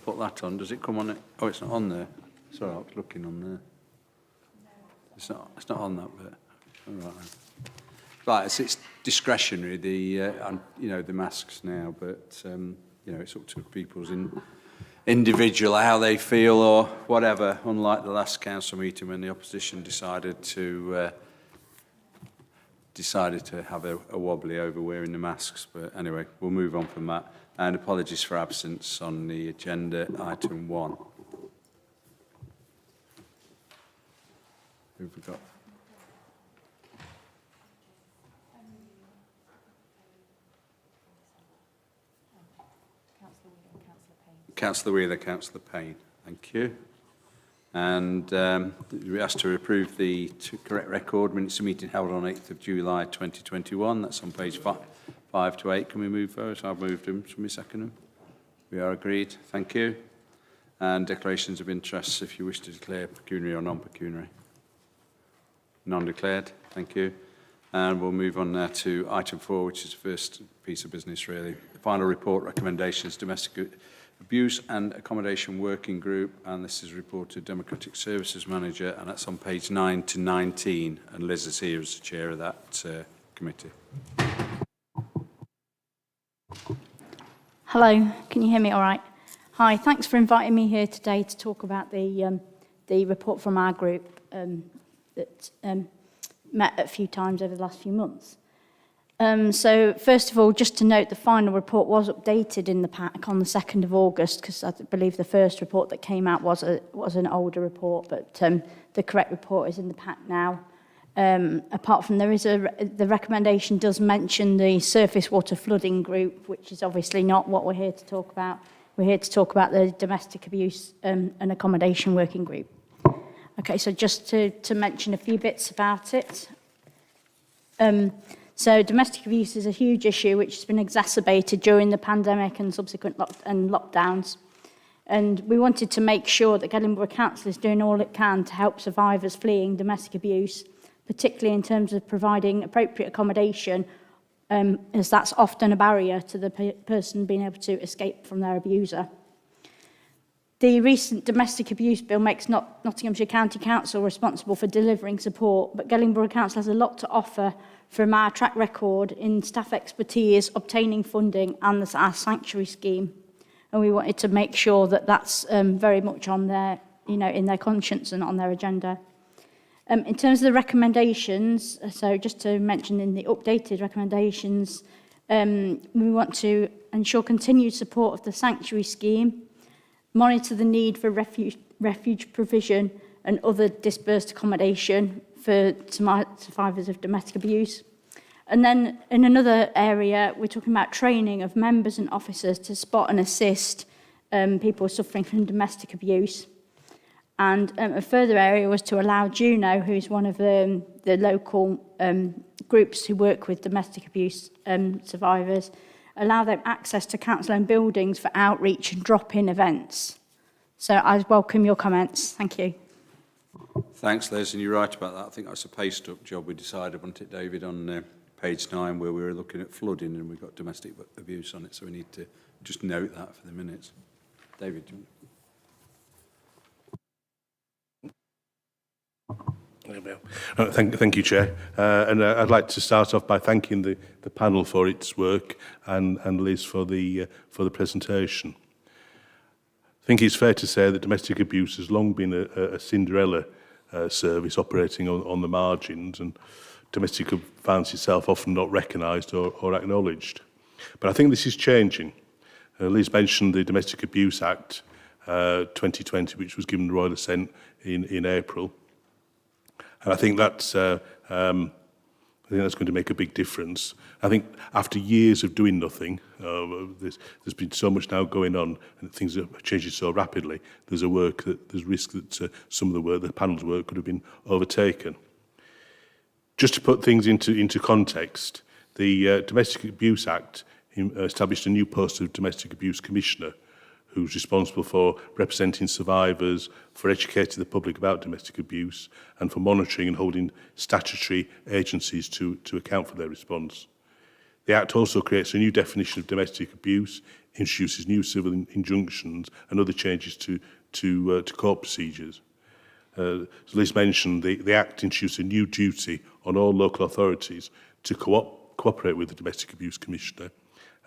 put that on. Does it come on it? Oh, it's not on there. Sorry, I was looking on there. It's not on that bit. All right. Right, it's discretionary, the masks now, but, it's up to people's individual, how they feel or whatever, unlike the last council meeting when the opposition decided to have a wobbly over wearing the masks. But anyway, we'll move on from that. And apologies for absence on the agenda, item 1. Who've we got? Councillor Wheeler, Councillor Payne. Thank you. And we asked to approve the correct record minutes of meeting held on 8th of July 2021. That's on page 5 to 8. Can we move those? I've moved them. Shall we second them? We are agreed. Thank you. And declarations of interest, if you wish to declare pecuniary or non-pecuniary. Non-declared. Thank you. And we'll move on now to item 4, which is the first piece of business, really. The final report, recommendations, domestic abuse and accommodation working group, and this is reported Democratic Services Manager, and that's on page 9 to 19, and Liz is here as the chair of that committee. Hello, can you hear me all right? Hi, thanks for inviting me here today to talk about the report from our group that met a few times over the last few months. So first of all, just to note, the final report was updated in the pack on the 2nd of August, because I believe the first report that came out was an older report, but the correct report is in the pack now. Apart from the recommendation does mention the surface water flooding group, which is obviously not what we're here to talk about. We're here to talk about the domestic abuse and accommodation working group. Okay, so just to mention a few bits about it. So domestic abuse is a huge issue which has been exacerbated during the pandemic and subsequent lockdowns. And we wanted to make sure that Gedling Borough Council is doing all it can to help survivors fleeing domestic abuse, particularly in terms of providing appropriate accommodation, as that's often a barrier to the person being able to escape from their abuser. The recent domestic abuse bill makes Nottinghamshire County Council responsible for delivering support, but Gedling Borough Council has a lot to offer from our track record in staff expertise, obtaining funding, and our sanctuary scheme. And we wanted to make sure that that's very much on their, in their conscience and on their agenda. In terms of the recommendations, so just to mention in the updated recommendations, we want to ensure continued support of the sanctuary scheme, monitor the need for refuge provision and other dispersed accommodation for survivors of domestic abuse. And then in another area, we're talking about training of members and officers to spot and assist people suffering from domestic abuse. And a further area was to allow Juno, who is one of the local groups who work with domestic abuse survivors, allow them access to council-owned buildings for outreach and drop-in events. So I welcome your comments. Thank you. Thanks, Liz, and you're right about that. I think that's a paced-up job we decided, wasn't it, David, on page 9, where we were looking at flooding and we've got domestic abuse on it, so we need to just note that for the minutes. David, do you Thank you, Chair. And I'd like to start off by thanking the panel for its work and Liz for the presentation. I think it's fair to say that domestic abuse has long been a Cinderella service operating on the margins, and domestic violence itself often not recognised or acknowledged. But I think this is changing. Liz mentioned the Domestic Abuse Act 2020, which was given the royal assent in April. And I think that's going to make a big difference. I think after years of doing nothing, there's been so much now going on, and things are changing so rapidly. There's risk that some of the work, the panel's work, could have been overtaken. Just to put things into context, the Domestic Abuse Act established a new post of Domestic Abuse Commissioner, who's responsible for representing survivors, for educating the public about domestic abuse, and for monitoring and holding statutory agencies to account for their response. The Act also creates a new definition of domestic abuse introduces new civil injunctions and other changes to court procedures. As Liz mentioned, the Act introduced a new duty on all local authorities to cooperate with the Domestic Abuse Commissioner,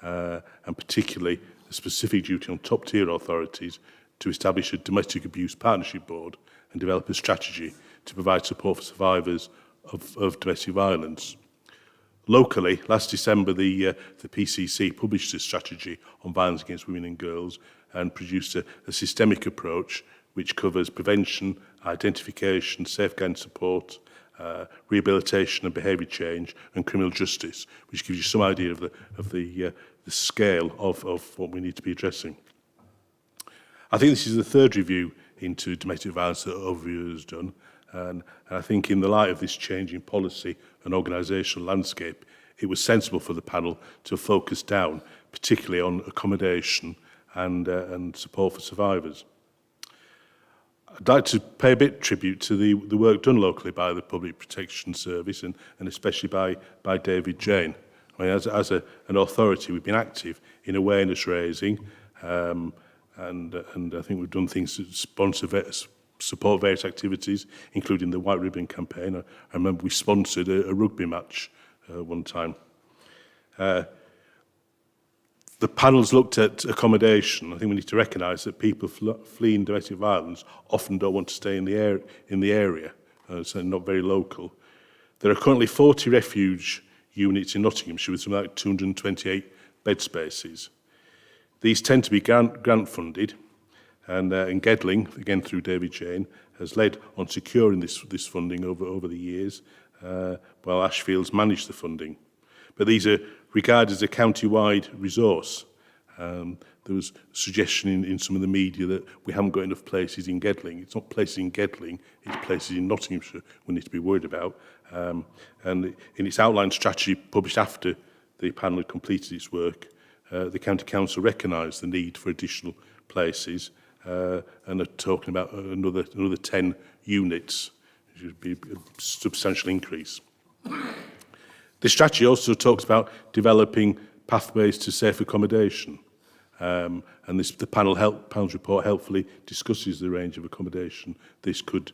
and particularly a specific duty on top-tier authorities to establish a Domestic Abuse Partnership Board and develop a strategy to provide support for survivors of domestic violence. Locally, last December, the PCC published a strategy on violence against women and girls and produced a systemic approach which covers prevention, identification, safeguarding support, rehabilitation and behaviour change, and criminal justice, which gives you some idea of the scale of what we need to be addressing. I think this is the third review into domestic violence that Overview has done, and I think in the light of this change in policy and organisational landscape, it was sensible for the panel to focus down, particularly on accommodation and support for survivors. I'd like to pay a bit of tribute to the work done locally by the Public Protection Service and especially by David Jane. I mean, as an authority, we've been active in awareness raising, and I think we've done things to support various activities, including the White Ribbon campaign. I remember we sponsored a rugby match one time. The panel's looked at accommodation. I think we need to recognise that people fleeing domestic violence often don't want to stay in the area, so not very local. There are currently 40 refuge units in Nottinghamshire with something like 228 bed spaces. These tend to be grant funded, and Gedling, again through David Jane, has led on securing this funding over the years, while Ashfield's managed the funding. But these are regarded as a county-wide resource. There was a suggestion in some of the media that we haven't got enough places in Gedling. It's not places in Gedling, it's places in Nottinghamshire we need to be worried about. And in its outline strategy published after the panel had completed its work, the County Council recognised the need for additional places and are talking about another 10 units, which would be a substantial increase. The strategy also talks about developing pathways to safe accommodation, and the panel's report helpfully discusses the range of accommodation this could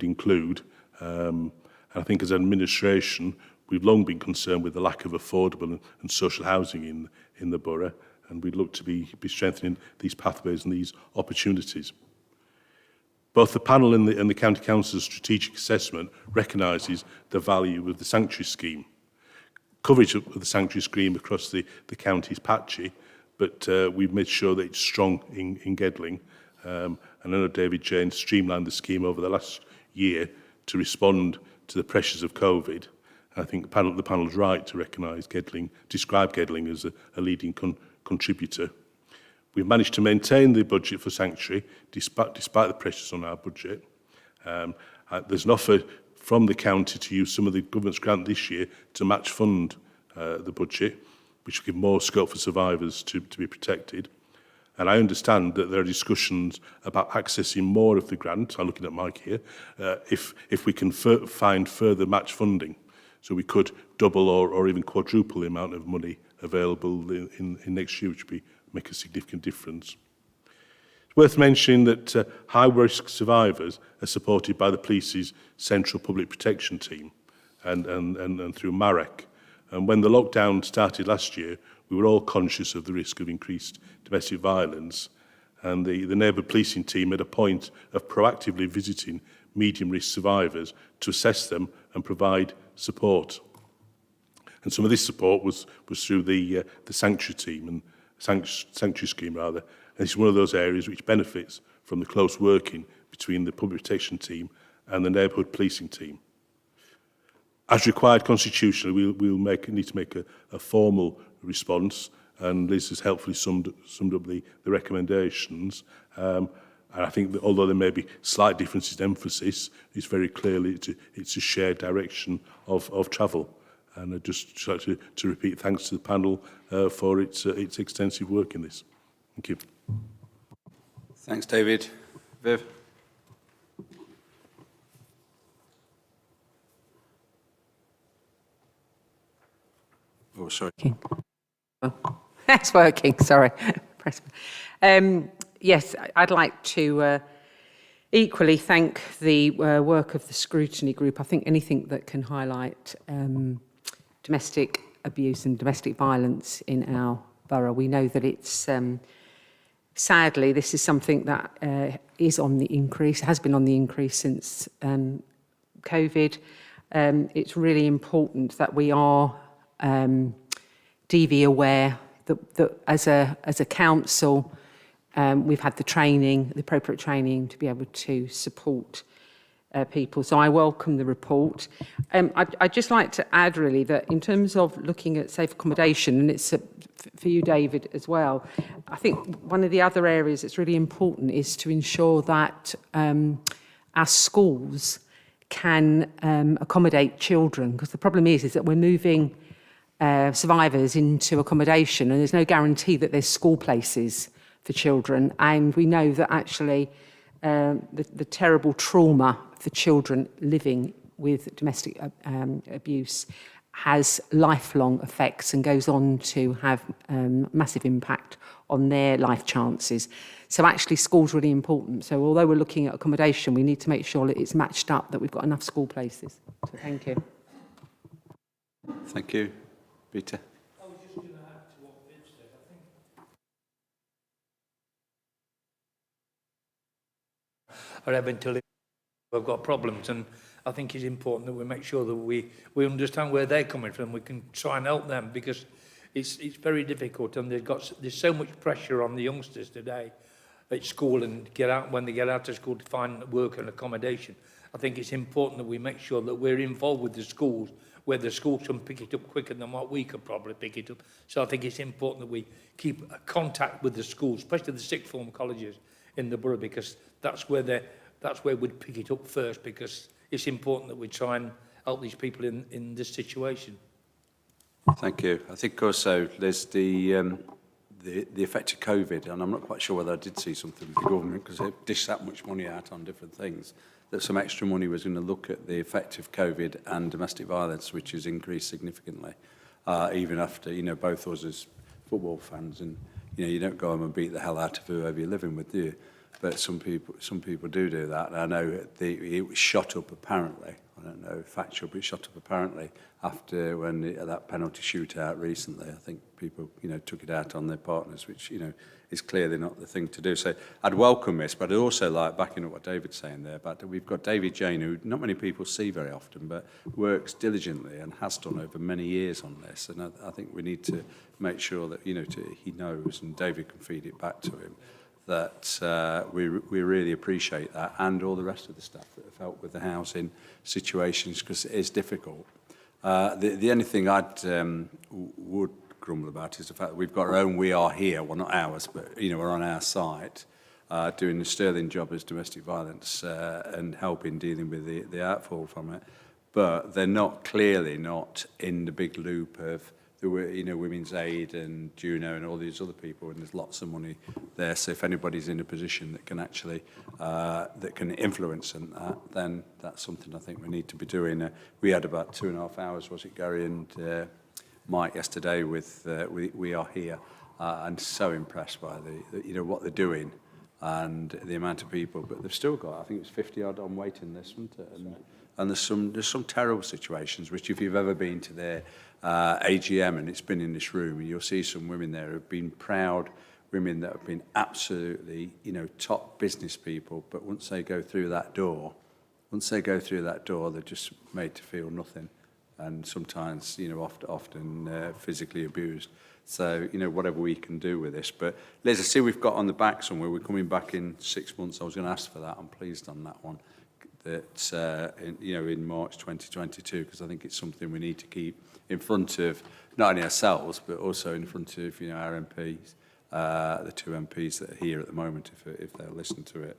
include. And I think as an administration, we've long been concerned with the lack of affordable and social housing in the borough, and we'd look to be strengthening these pathways and these opportunities. Both the panel and the County Council's strategic assessment recognises the value of the sanctuary scheme. Coverage of the sanctuary scheme across the county is patchy, but we've made sure that it's strong in Gedling. And I know David Jane streamlined the scheme over the last year to respond to the pressures of COVID. And I think the panel's right to recognise Gedling, describe Gedling as a leading contributor. We've managed to maintain the budget for sanctuary despite the pressures on our budget. There's an offer from the county to use some of the government's grant this year to match fund the budget, which will give more scope for survivors to be protected. And I understand that there are discussions about accessing more of the grant. I'm looking at Mike here. If we can find further match funding, so we could double or even quadruple the amount of money available in next year, which would make a significant difference. It's worth mentioning that high-risk survivors are supported by the police's Central Public Protection Team and through MAREC. And when the lockdown started last year, we were all conscious of the risk of increased domestic violence, and the neighbourhood policing team made a point of proactively visiting medium-risk survivors to assess them and provide support. And some of this support was through the sanctuary team and sanctuary scheme rather. And it's one of those areas which benefits from the close working between the public protection team and the neighbourhood policing team. As required constitutionally, we'll need to make a formal response, and Liz has helpfully summed up the recommendations. And I think that although there may be slight differences in emphasis, it's very clearly it's a shared direction of travel. And I'd just like to repeat thanks to the panel for its extensive work in this. Thank you. Thanks, David. Viv? Oh, sorry. It's working, sorry. press. Yes, I'd like to equally thank the work of the scrutiny group. I think anything that can highlight domestic abuse and domestic violence in our borough, we know that it's sadly, this is something that is on the increase, has been on the increase since COVID. It's really important that we are DV aware, that as a council, we've had the training, the appropriate training to be able to support people. So I welcome the report. I'd just like to add really that in terms of looking at safe accommodation, and it's for you, David, as well, I think one of the other areas that's really important is to ensure that our schools can accommodate children, because the problem is that we're moving survivors into accommodation and there's no guarantee that there's school places for children, and we know that actually the terrible trauma for children living with domestic abuse has lifelong effects and goes on to have massive impact on their life chances. So actually school's really important. So although we're looking at accommodation, we need to make sure that it's matched up, that we've got enough school places. So thank you. Thank you. Peter? I was just going to add to what Viv said. I think are eventually we've got problems, and I think it's important that we make sure that we understand where they're coming from. We can try and help them, because it's very difficult, and there's so much pressure on the youngsters today at school and when they get out of school to find work and accommodation. I think it's important that we make sure that we're involved with the schools, where the schools can pick it up quicker than what we could probably pick it up. So I think it's important that we keep contact with the schools, especially the sixth form colleges in the borough, because that's where we'd pick it up first, because it's important that we try and help these people in this situation. Thank you. I think also there's the effect of COVID, and I'm not quite sure whether I did see something with the government, because they dished that much money out on different things, that some extra money was going to look at the effect of COVID and domestic violence, which has increased significantly, even after, both us as football fans, and, you don't go home and beat the hell out of whoever you're living with, do you? But some people do that. And I know it was shot up apparently. I don't know factual, but it shot up apparently after that penalty shootout recently. I think people, took it out on their partners, which, is clearly not the thing to do. So I'd welcome this, but I'd also like, backing up what David's saying there, but we've got David Jane, who not many people see very often, but works diligently and has done over many years on this. And I think we need to make sure that, he knows, and David can feed it back to him, that we really appreciate that, and all the rest of the staff that have helped with the housing situations, because it is difficult. The only thing I'd would grumble about is the fact that we've got our own We Are Here, well not ours, but we're on our site, doing a sterling job as domestic violence and helping dealing with the outfall from it, but they're clearly not in the big loop of the Women's Aid and Juno and all these other people, and there's lots of money there. So if anybody's in a position that can actually that can influence that, then that's something I think we need to be doing. We had about 2.5 hours, was it, Gary and Mike, yesterday with We Are Here, and so impressed by the what they're doing and the amount of people. But they've still got, I think it's 50 odd on waiting list, isn't it? And there's some terrible situations which, if you've ever been to their AGM and it's been in this room, and you'll see some women there who have been proud women that have been absolutely, top business people, but once they go through that door, they're just made to feel nothing, and sometimes, often physically abused. So, whatever we can do with this. But Liz, I see we've got on the back somewhere, we're coming back in 6 months. I was going to ask for that. I'm pleased on that one. That in March 2022, because I think it's something we need to keep in front of not only ourselves but also in front of our MPs, the 2 MPs that are here at the moment, if they'll listen to it.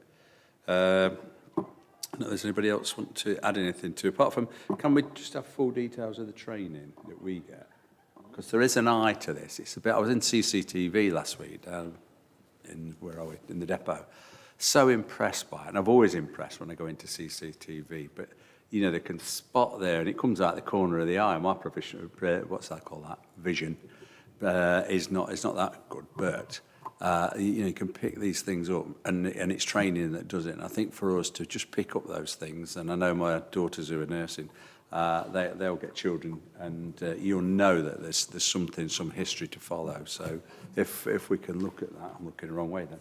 Does anybody else want to add anything to? Apart from, can we just have full details of the training that we get? Because there is an eye to this. It's a bit. I was in CCTV last week down in in the depot. So impressed by it, and I've always impressed when I go into CCTV, but they can spot there, and it comes out the corner of the eye. My professional, what's that called, that vision, is not that good, but You can pick these things up, and it's training that does it. And I think for us to just pick up those things, and I know my daughters who are nursing, they'll get children, and you'll know that there's some history to follow. So if we can look at that, I'm looking the wrong way then.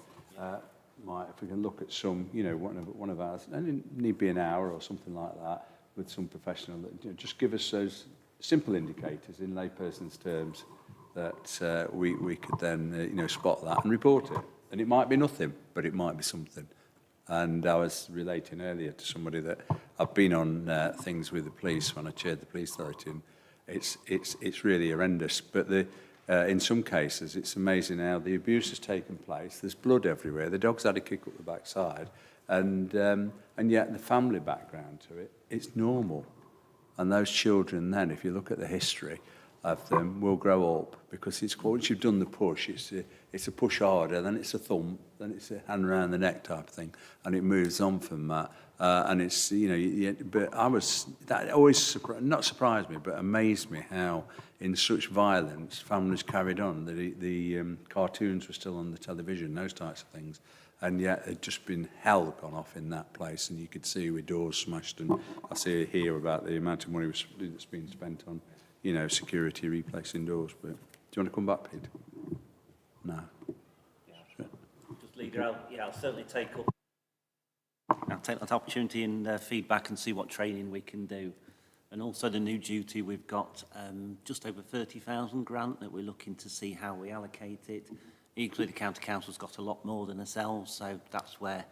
If we can look at some, one of ours, and it need be an hour or something like that, with some professional, just give us those simple indicators in layperson's terms that we could then, spot that and report it. And it might be nothing, but it might be something. And I was relating earlier to somebody that I've been on things with the police when I chaired the police authority, and it's really horrendous. But in some cases, it's amazing how the abuse has taken place. There's blood everywhere. The dog's had a kick up the backside, and yet the family background to it, it's normal. And those children then, if you look at the history of them, will grow up, because it's once you've done the push, it's a push harder, then it's a thump, then it's a hand around the neck type of thing, and it moves on from that. And it's, but that always not surprised me, but amazed me how in such violence families carried on. The cartoons were still on the television, those types of things, and yet there'd just been hell gone off in that place, and you could see with doors smashed. And I see here about the amount of money that's been spent on, security replacing doors. But do you want to come back, Pete? No. Yeah. Just Leader, I'll certainly take that opportunity and feedback and see what training we can do. And also the new duty, we've got just over 30,000 grant that we're looking to see how we allocate it. Equally, the County Council's got a lot more than ourselves, so that's where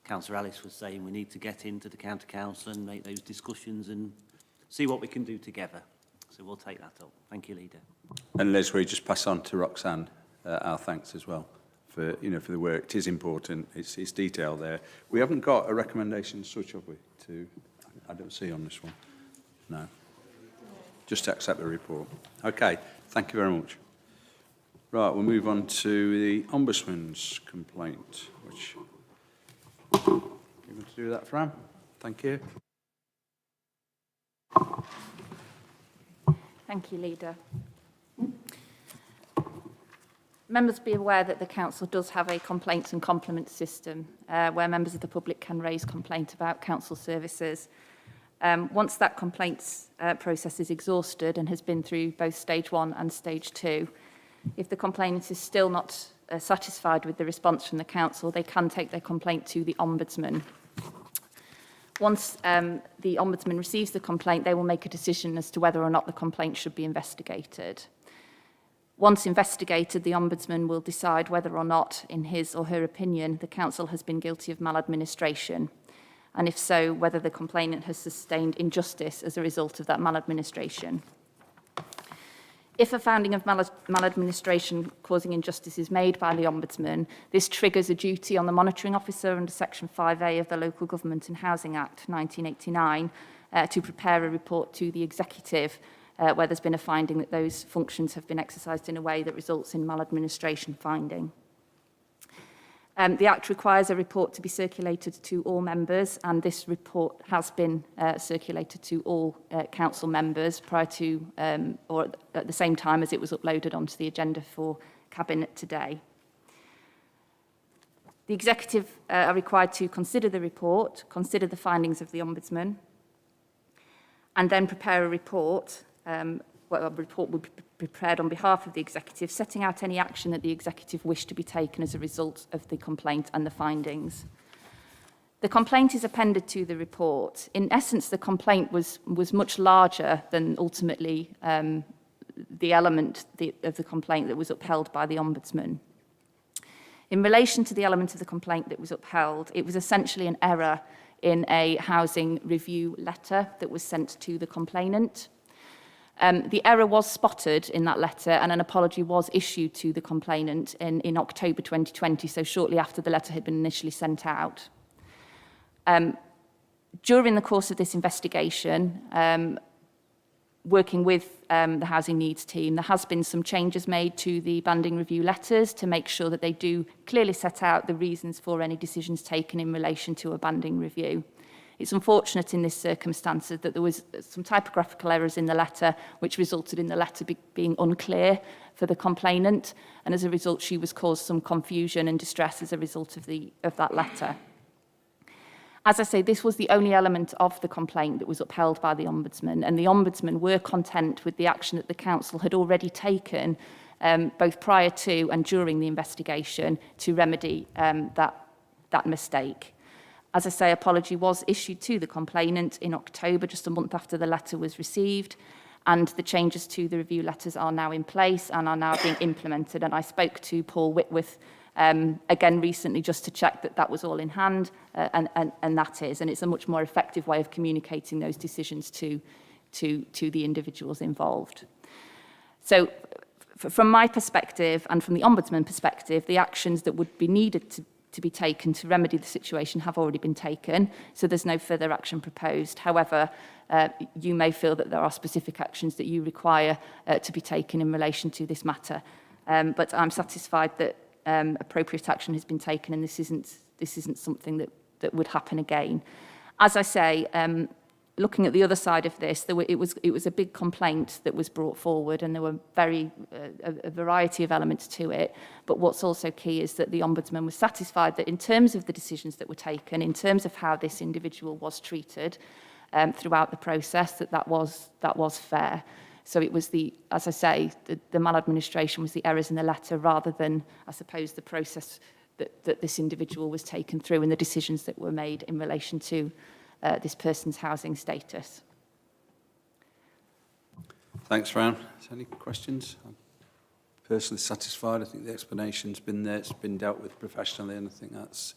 Councillor Ellis was saying we need to get into the County Council and make those discussions and see what we can do together. So we'll take that up. Thank you, Leader. And Les, we just pass on to Roxanne our thanks as well for for the work. It is important. It's detailed there. We haven't got a recommendation as such, have we? I don't see on this one. No. Just to accept the report. Okay. Thank you very much. Right, we'll move on to the Ombudsman's complaint, which you want to do that, Fran? Thank you. Thank you, Leader. Members be aware that the Council does have a complaints and compliments system where members of the public can raise complaint about Council services. Once that complaints process is exhausted and has been through both stage 1 and stage 2, if the complainant is still not satisfied with the response from the Council, they can take their complaint to the Ombudsman. Once the Ombudsman receives the complaint, they will make a decision as to whether or not the complaint should be investigated. Once investigated, the Ombudsman will decide whether or not, in his or her opinion, the Council has been guilty of maladministration, and if so, whether the complainant has sustained injustice as a result of that maladministration. If a finding of maladministration causing injustice is made by the Ombudsman, this triggers a duty on the monitoring officer under Section 5A of the Local Government and Housing Act 1989 to prepare a report to the Executive where there's been a finding that those functions have been exercised in a way that results in maladministration finding. The Act requires a report to be circulated to all members, and this report has been circulated to all council members prior to or at the same time as it was uploaded onto the agenda for Cabinet today. The Executive are required to consider the report, consider the findings of the Ombudsman, and then prepare a report. A report will be prepared on behalf of the Executive, setting out any action that the Executive wish to be taken as a result of the complaint and the findings. The complaint is appended to the report. In essence, the complaint was much larger than ultimately the element of the complaint that was upheld by the Ombudsman. In relation to the element of the complaint that was upheld, it was essentially an error in a housing review letter that was sent to the complainant. The error was spotted in that letter, and an apology was issued to the complainant in October 2020, so shortly after the letter had been initially sent out. During the course of this investigation, working with the Housing Needs team, there has been some changes made to the banding review letters to make sure that they do clearly set out the reasons for any decisions taken in relation to a banding review. It's unfortunate in this circumstance that there was some typographical errors in the letter, which resulted in the letter being unclear for the complainant, and as a result, she was caused some confusion and distress as a result of that letter. As I say, this was the only element of the complaint that was upheld by the Ombudsman, and the Ombudsman were content with the action that the Council had already taken, both prior to and during the investigation, to remedy that mistake. As I say, apology was issued to the complainant in October, just a month after the letter was received, and the changes to the review letters are now in place and are now being implemented. And I spoke to Paul Whitworth again recently just to check that that was all in hand, and that is, and it's a much more effective way of communicating those decisions to the individuals involved. So from my perspective and from the Ombudsman perspective, the actions that would be needed to be taken to remedy the situation have already been taken, so there's no further action proposed. However, you may feel that there are specific actions that you require to be taken in relation to this matter, but I'm satisfied that appropriate action has been taken, and this isn't something that would happen again. As I say, looking at the other side of this, it was a big complaint that was brought forward, and there were a variety of elements to it. But what's also key is that the Ombudsman was satisfied that in terms of the decisions that were taken, in terms of how this individual was treated throughout the process, that was fair. So it was as I say, the maladministration was the errors in the letter rather than, I suppose, the process that this individual was taken through and the decisions that were made in relation to this person's housing status. Thanks, Fran. Any questions? I'm personally satisfied. I think the explanation's been there. It's been dealt with professionally, and I think that's,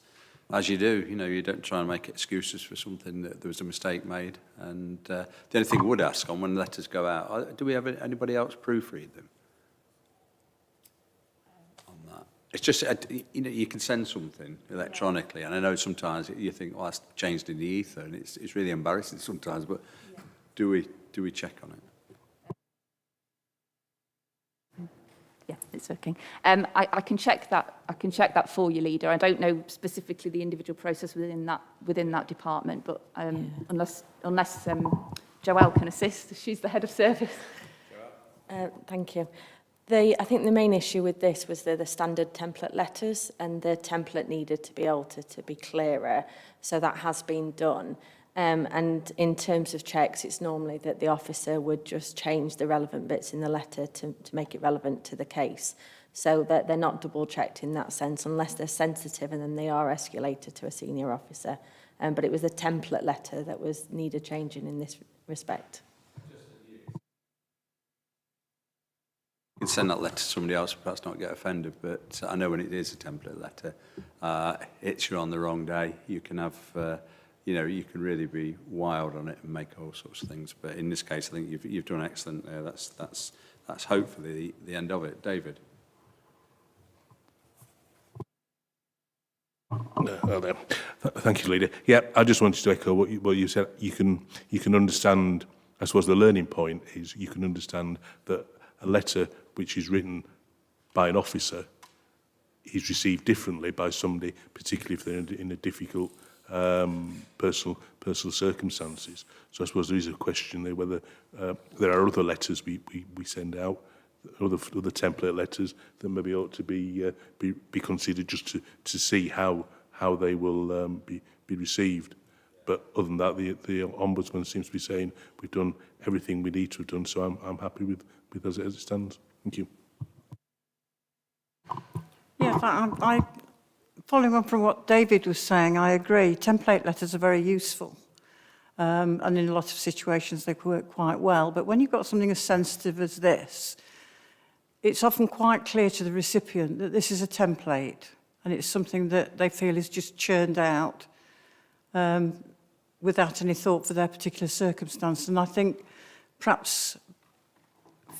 as you do, you don't try and make excuses for something that there was a mistake made. And the only thing I would ask on when letters go out, do we have anybody else proofread them? On that. It's just, you can send something electronically, and I know sometimes you think, well, that's changed in the ether, and it's really embarrassing sometimes, but do we check on it? Yeah, it's okay. I can check that. I can check that for you, Leader. I don't know specifically the individual process within that department, but unless Joelle can assist, she's the head of service. Thank you. I think the main issue with this was the standard template letters, and the template needed to be altered to be clearer. So that has been done. And in terms of checks, it's normally that the officer would just change the relevant bits in the letter to make it relevant to the case. So that they're not double checked in that sense, unless they're sensitive, and then they are escalated to a senior officer. But it was a template letter that was needed changing in this respect. You can send that letter to somebody else, perhaps not get offended, but I know when it is a template letter, it's you're on the wrong day. You can have, you can really be wild on it and make all sorts of things. But in this case, I think you've done excellent there. That's hopefully the end of it. David. Thank you, Leader. Yeah, I just wanted to echo what you said. You can understand, I suppose the learning point is you can understand that a letter which is written by an officer is received differently by somebody, particularly if they're in a difficult personal circumstances. So I suppose there is a question there whether there are other letters we send out, other template letters that maybe ought to be considered just to see how they will be received. But other than that, the Ombudsman seems to be saying we've done everything we need to have done, so I'm happy with as it stands. Thank you. Yes, I following on from what David was saying, I agree. Template letters are very useful, and in a lot of situations they work quite well. But when you've got something as sensitive as this, it's often quite clear to the recipient that this is a template, and it's something that they feel is just churned out without any thought for their particular circumstance. And I think perhaps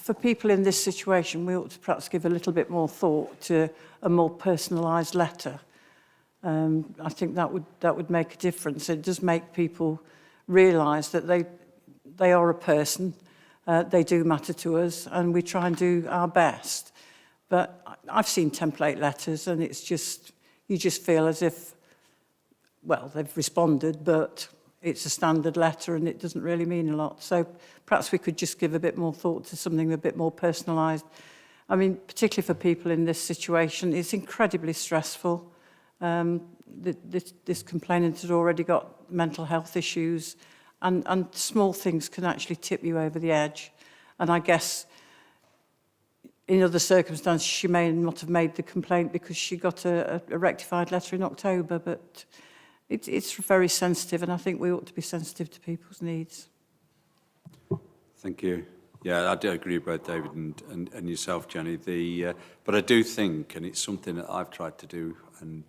for people in this situation, we ought to perhaps give a little bit more thought to a more personalised letter. I think that would make a difference. It does make people realise that they are a person, they do matter to us, and we try and do our best. But I've seen template letters, and it's just, you just feel as if, well, they've responded, but it's a standard letter and it doesn't really mean a lot. So perhaps we could just give a bit more thought to something a bit more personalised. I mean, particularly for people in this situation, it's incredibly stressful. This complainant had already got mental health issues, and small things can actually tip you over the edge. And I guess in other circumstances, she may not have made the complaint because she got a rectified letter in October, but it's very sensitive, and I think we ought to be sensitive to people's needs. Thank you. Yeah, I do agree with both David and yourself, Jenny. But I do think, and it's something that I've tried to do, and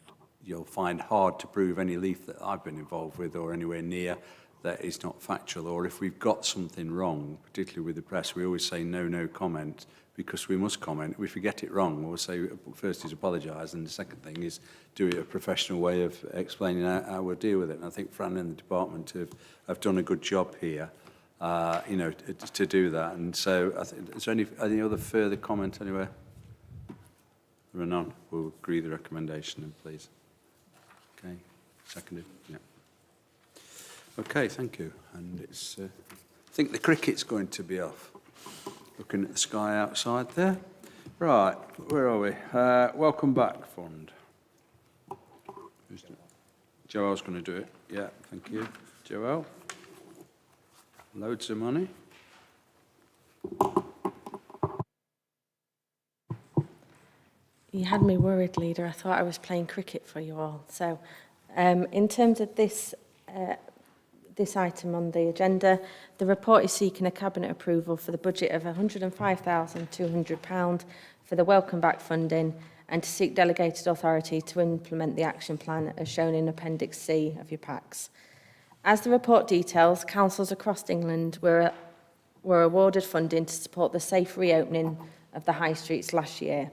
you'll find hard to prove any leaf that I've been involved with or anywhere near that is not factual. Or if we've got something wrong, particularly with the press, we always say no comment, because we must comment. If we get it wrong, we'll say first is apologise, and the second thing is do it a professional way of explaining how we'll deal with it. And I think Fran and the department have done a good job here, you know, to do that. And so, is there any other further comment anywhere? There are none. We'll agree the recommendation then, please. Okay, seconded. Yeah. Okay, thank you. And it's, I think the cricket's going to be off. Looking at the sky outside there. Right, where are we? Welcome back fund. Joel's going to do it. Yeah, thank you. Joel. Loads of money. You had me worried, Leader. I thought I was playing cricket for you all. So, in terms of this item on the agenda, the report is seeking a Cabinet approval for the budget of £105,200 for the Welcome Back funding and to seek delegated authority to implement the action plan as shown in Appendix C of your packs. As the report details, councils across England were awarded funding to support the safe reopening of the high streets last year.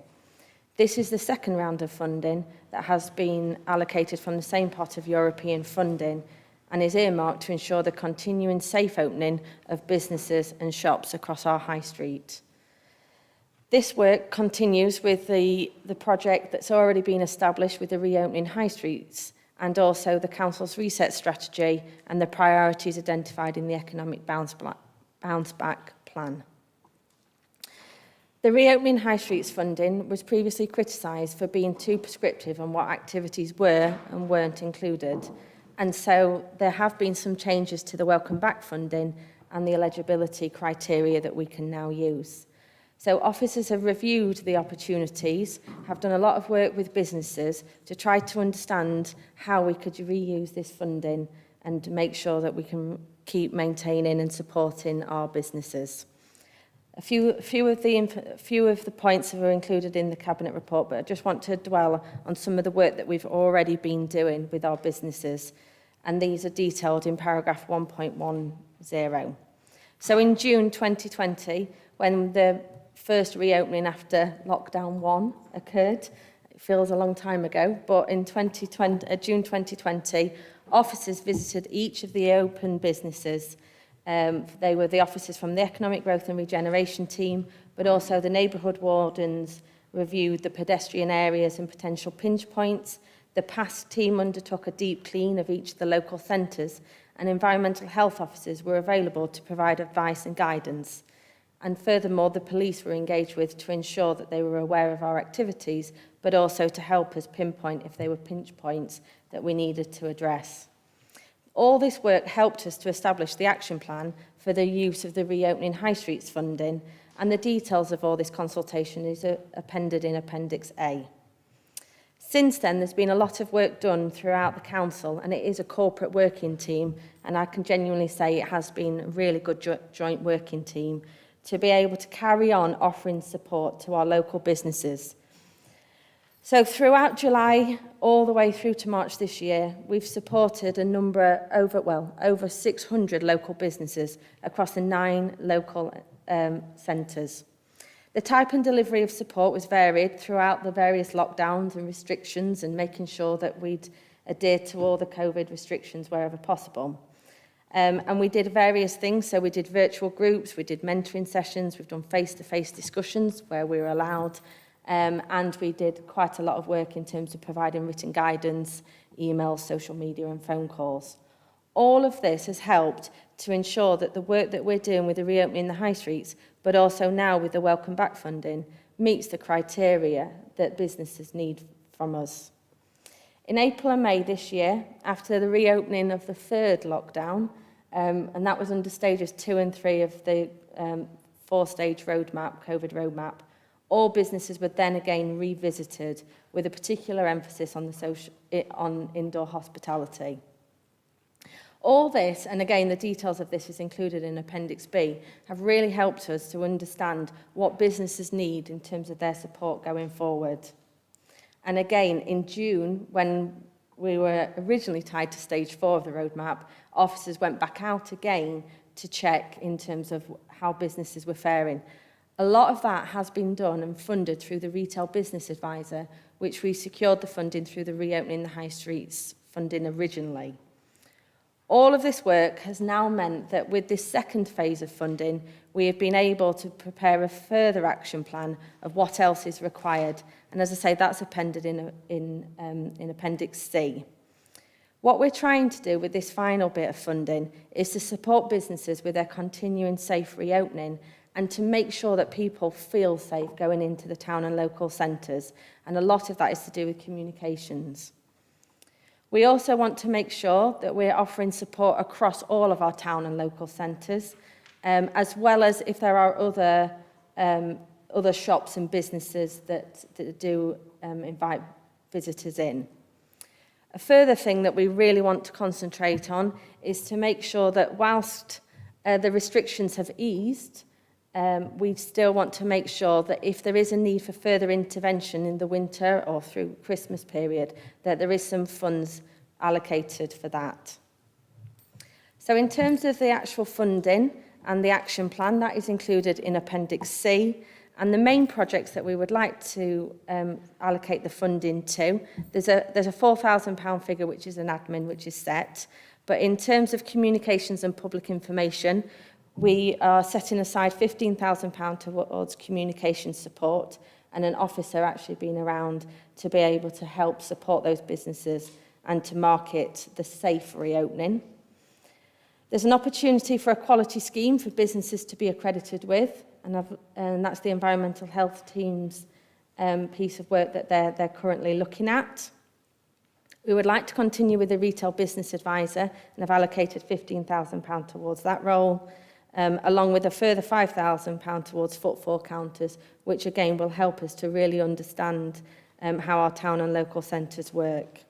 This is the second round of funding that has been allocated from the same pot of European funding and is earmarked to ensure the continuing safe opening of businesses and shops across our high street. This work continues with the project that's already been established with the reopening high streets and also the council's reset strategy and the priorities identified in the economic bounce back plan. The reopening high streets funding was previously criticised for being too prescriptive on what activities were and weren't included. And so there have been some changes to the Welcome Back funding and the eligibility criteria that we can now use. So officers have reviewed the opportunities, have done a lot of work with businesses to try to understand how we could reuse this funding and to make sure that we can keep maintaining and supporting our businesses. A few of the points are included in the Cabinet report, but I just want to dwell on some of the work that we've already been doing with our businesses, and these are detailed in paragraph 1.10. So in June 2020, when the first reopening after lockdown 1 occurred, it feels a long time ago, but in June 2020, officers visited each of the open businesses. They were the officers from the Economic Growth and Regeneration team, but also the neighbourhood wardens reviewed the pedestrian areas and potential pinch points. The PASS team undertook a deep clean of each of the local centres, and environmental health officers were available to provide advice and guidance. And furthermore, the police were engaged with to ensure that they were aware of our activities, but also to help us pinpoint if there were pinch points that we needed to address. All this work helped us to establish the action plan for the use of the reopening high streets funding, and the details of all this consultation is appended in Appendix A. Since then, there's been a lot of work done throughout the council, and it is a corporate working team, and I can genuinely say it has been a really good joint working team to be able to carry on offering support to our local businesses. So throughout July, all the way through to March this year, we've supported a number, over 600 local businesses across the 9 local centres. The type and delivery of support was varied throughout the various lockdowns and restrictions and making sure that we'd adhere to all the COVID restrictions wherever possible. And we did various things. So we did virtual groups, we did mentoring sessions, we've done face-to-face discussions where we were allowed, and we did quite a lot of work in terms of providing written guidance, emails, social media and phone calls. All of this has helped to ensure that the work that we're doing with the reopening the high streets, but also now with the Welcome Back funding, meets the criteria that businesses need from us. In April and May this year, after the reopening of the third lockdown, and that was under stages 2 and 3 of the 4-stage roadmap, COVID roadmap, all businesses were then again revisited with a particular emphasis on on indoor hospitality. All this, and again the details of this is included in Appendix B, have really helped us to understand what businesses need in terms of their support going forward. And again, in June, when we were originally tied to stage 4 of the roadmap, officers went back out again to check in terms of how businesses were faring. A lot of that has been done and funded through the Retail Business Advisor, which we secured the funding through the Reopening the High Streets funding originally. All of this work has now meant that with this second phase of funding, we have been able to prepare a further action plan of what else is required. And as I say, that's appended in Appendix C. What we're trying to do with this final bit of funding is to support businesses with their continuing safe reopening and to make sure that people feel safe going into the town and local centres. And a lot of that is to do with communications. We also want to make sure that we're offering support across all of our town and local centres, as well as if there are other shops and businesses that do invite visitors in. A further thing that we really want to concentrate on is to make sure that whilst the restrictions have eased, we still want to make sure that if there is a need for further intervention in the winter or through Christmas period, that there is some funds allocated for that. So in terms of the actual funding and the action plan, that is included in Appendix C. And the main projects that we would like to allocate the funding to, there's a £4,000 figure, which is an admin, which is set. But in terms of communications and public information, we are setting aside £15,000 towards communication support and an officer actually being around to be able to help support those businesses and to market the safe reopening. There's an opportunity for a quality scheme for businesses to be accredited with, and that's the environmental health team's piece of work that they're currently looking at. We would like to continue with the Retail Business Advisor and have allocated £15,000 towards that role, along with a further £5,000 towards footfall counters, which again will help us to really understand how our town and local centres work.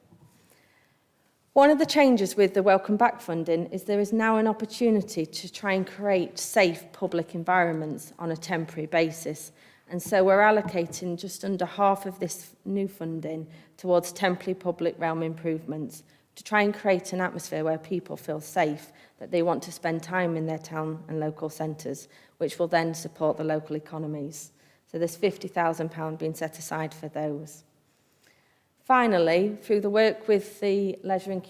One of the changes with the Welcome Back funding is there is now an opportunity to try and create safe public environments on a temporary basis. And so we're allocating just under half of this new funding towards temporary public realm improvements to try and create an atmosphere where people feel safe, that they want to spend time in their town and local centres, which will then support the local economies. So there's £50,000 being set aside for those. Finally, through the work with the Leisure and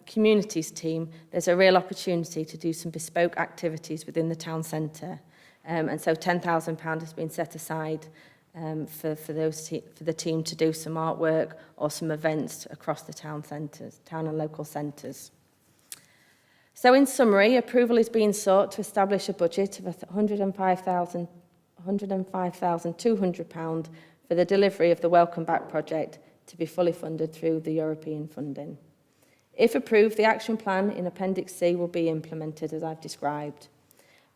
Communities team, there's a real opportunity to do some bespoke activities within the town centre. And so £10,000 has been set aside for the team to do some artwork or some events across the town centres, town and local centres. So in summary, approval is being sought to establish a budget of £105,200 for the delivery of the Welcome Back project to be fully funded through the European funding. If approved, the action plan in Appendix C will be implemented as I've described.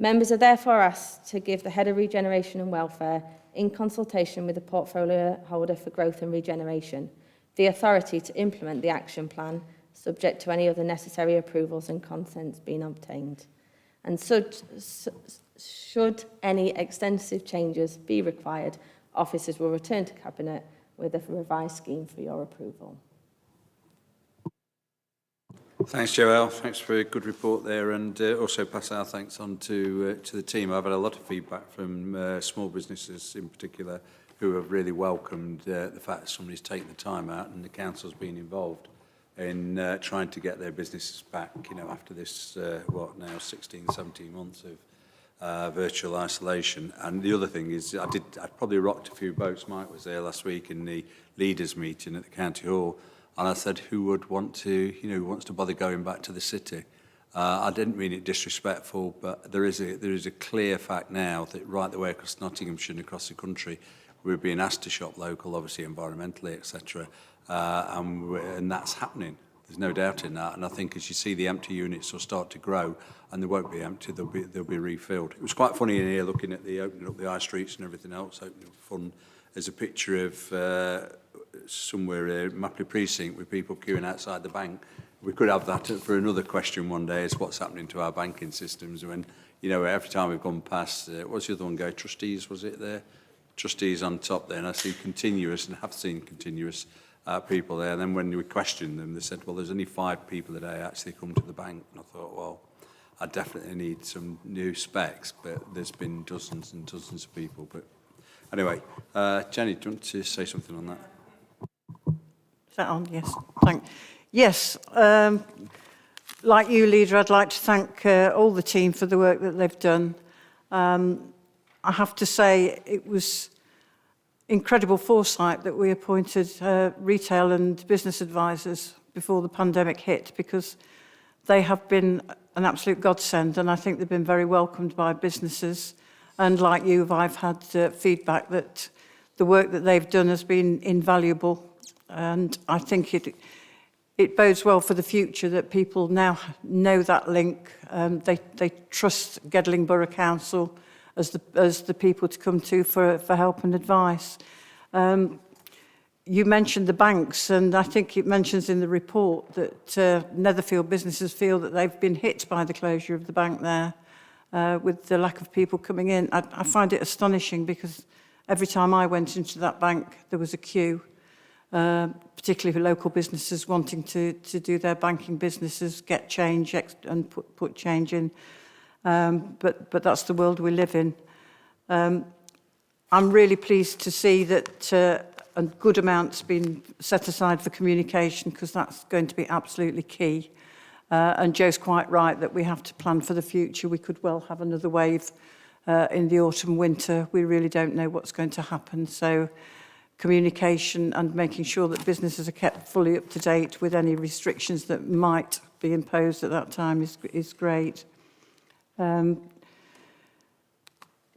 Members are therefore asked to give the Head of Regeneration and Welfare, in consultation with the portfolio holder for growth and regeneration, the authority to implement the action plan, subject to any other necessary approvals and consents being obtained. And should any extensive changes be required, officers will return to Cabinet with a revised scheme for your approval. Thanks, Joelle. Thanks for a good report there, and also pass our thanks on to the team. I've had a lot of feedback from small businesses in particular who have really welcomed the fact that somebody's taken the time out and the council's been involved in trying to get their businesses back, you know, after this, 16, 17 months of virtual isolation. And the other thing is I probably rocked a few boats. Mike was there last week in the leaders meeting at the County Hall. And I said, who would want to, you know, who wants to bother going back to the city? I didn't mean it disrespectful, but there is a clear fact now that right the way across Nottinghamshire and across the country, we're being asked to shop local, obviously environmentally, etc. And that's happening. There's no doubt in that. And I think as you see the empty units will start to grow, and they won't be empty, they'll be refilled. It was quite funny in here looking at the opening up the high streets and everything else, opening up fun. There's a picture of somewhere Mapley Precinct with people queuing outside the bank. We could have that for another question one day, is what's happening to our banking systems when, you know, every time we've gone past, what's the other one go? Trustees, was it there? Trustees on top there, and I see continuous, and have seen continuous people there. And then when we questioned them, they said, well, there's only 5 people a day actually come to the bank. And I thought, well, I definitely need some new specs, but there's been dozens and dozens of people. But anyway, Jenny, do you want to say something on that? Is that on? Yes. Yes. Like you, Leader, I'd like to thank all the team for the work that they've done. I have to say it was incredible foresight that we appointed retail and business advisors before the pandemic hit, because they have been an absolute godsend, and I think they've been very welcomed by businesses. And like you, I've had feedback that the work that they've done has been invaluable, and I think it bodes well for the future that people now know that link. They trust Gedling Borough Council as the people to come to for help and advice. You mentioned the banks, and I think it mentions in the report that Netherfield businesses feel that they've been hit by the closure of the bank there with the lack of people coming in. I find it astonishing, because every time I went into that bank, there was a queue, particularly for local businesses wanting to do their banking businesses, get change and put change in. But that's the world we live in. I'm really pleased to see that a good amount's been set aside for communication, because that's going to be absolutely key. And Joe's quite right that we have to plan for the future. We could well have another wave in the autumn, winter. We really don't know what's going to happen. So communication and making sure that businesses are kept fully up to date with any restrictions that might be imposed at that time is great.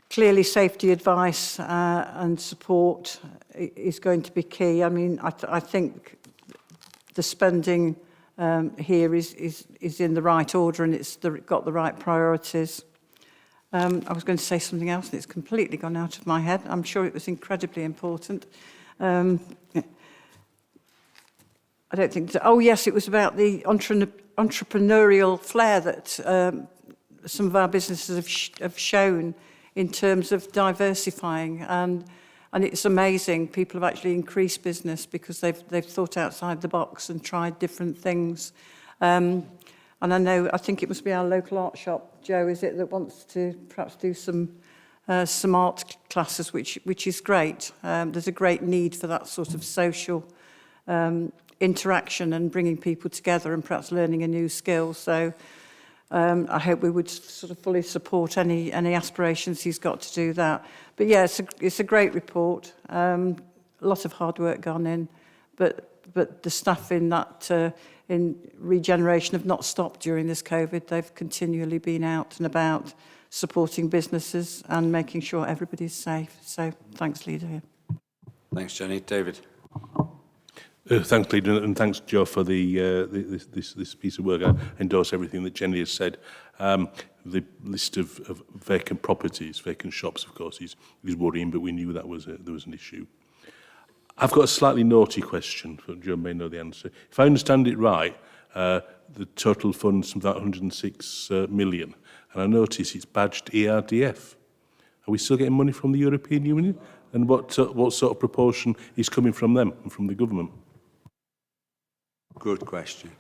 Clearly, safety advice and support is going to be key. I mean, I think the spending here is in the right order, and it's got the right priorities. I was going to say something else, and it's completely gone out of my head. I'm sure it was incredibly important. I don't think so. Oh, yes, it was about the entrepreneurial flair that some of our businesses have shown in terms of diversifying, and it's amazing. People have actually increased business because they've thought outside the box and tried different things. And I think it must be our local art shop, Joe, is it, that wants to perhaps do some art classes, which is great. There's a great need for that sort of social interaction and bringing people together and perhaps learning a new skill. So I hope we would sort of fully support any aspirations he's got to do that. But yeah, it's a great report. A lot of hard work gone in, but the staff in that in regeneration have not stopped during this COVID. They've continually been out and about supporting businesses and making sure everybody's safe. So thanks, Leader. Thanks, Jenny. David. Thanks, Leader, and thanks, Joe, for this piece of work. I endorse everything that Jenny has said. The list of vacant properties, vacant shops, of course, is worrying, but we knew that there was an issue. I've got a slightly naughty question, but Joe may know the answer. If I understand it right, the total fund's about 106 million, and I notice it's badged ERDF. Are we still getting money from the European Union? And what sort of proportion is coming from them and from the government? Good question.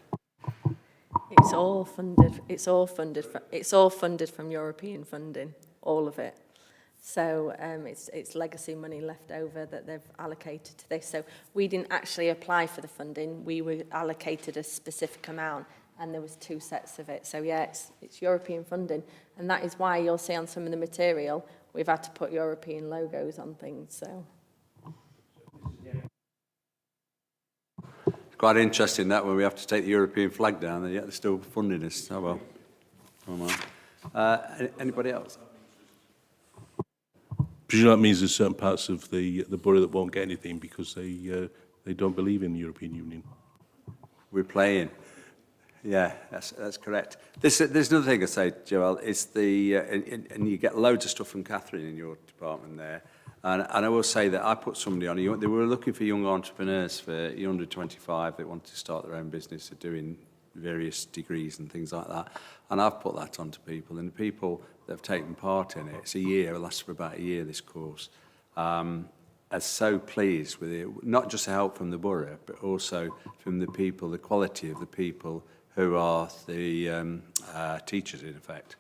It's all funded. It's all funded from European funding, all of it. So it's legacy money left over that they've allocated to this. So we didn't actually apply for the funding. We were allocated a specific amount, and there was 2 sets of it. So yeah, it's European funding, and that is why you'll see on some of the material we've had to put European logos on things. So quite interesting that when we have to take the European flag down, and yet they're still funding us. Oh well. Oh, well. Anybody else? Presumably that means there's certain parts of the borough that won't get anything because they don't believe in the European Union. We're playing. Yeah, that's correct. There's another thing I say, Joel, is and you get loads of stuff from Catherine in your department there. And I will say that I put somebody on, they were looking for young entrepreneurs for under 25 that wanted to start their own business, of doing various degrees and things like that. And I've put that onto people, and the people that have taken part in it, it's a year, it lasts for about a year, this course, are so pleased with it, not just the help from the borough, but also from the people, the quality of the people who are the teachers, in effect.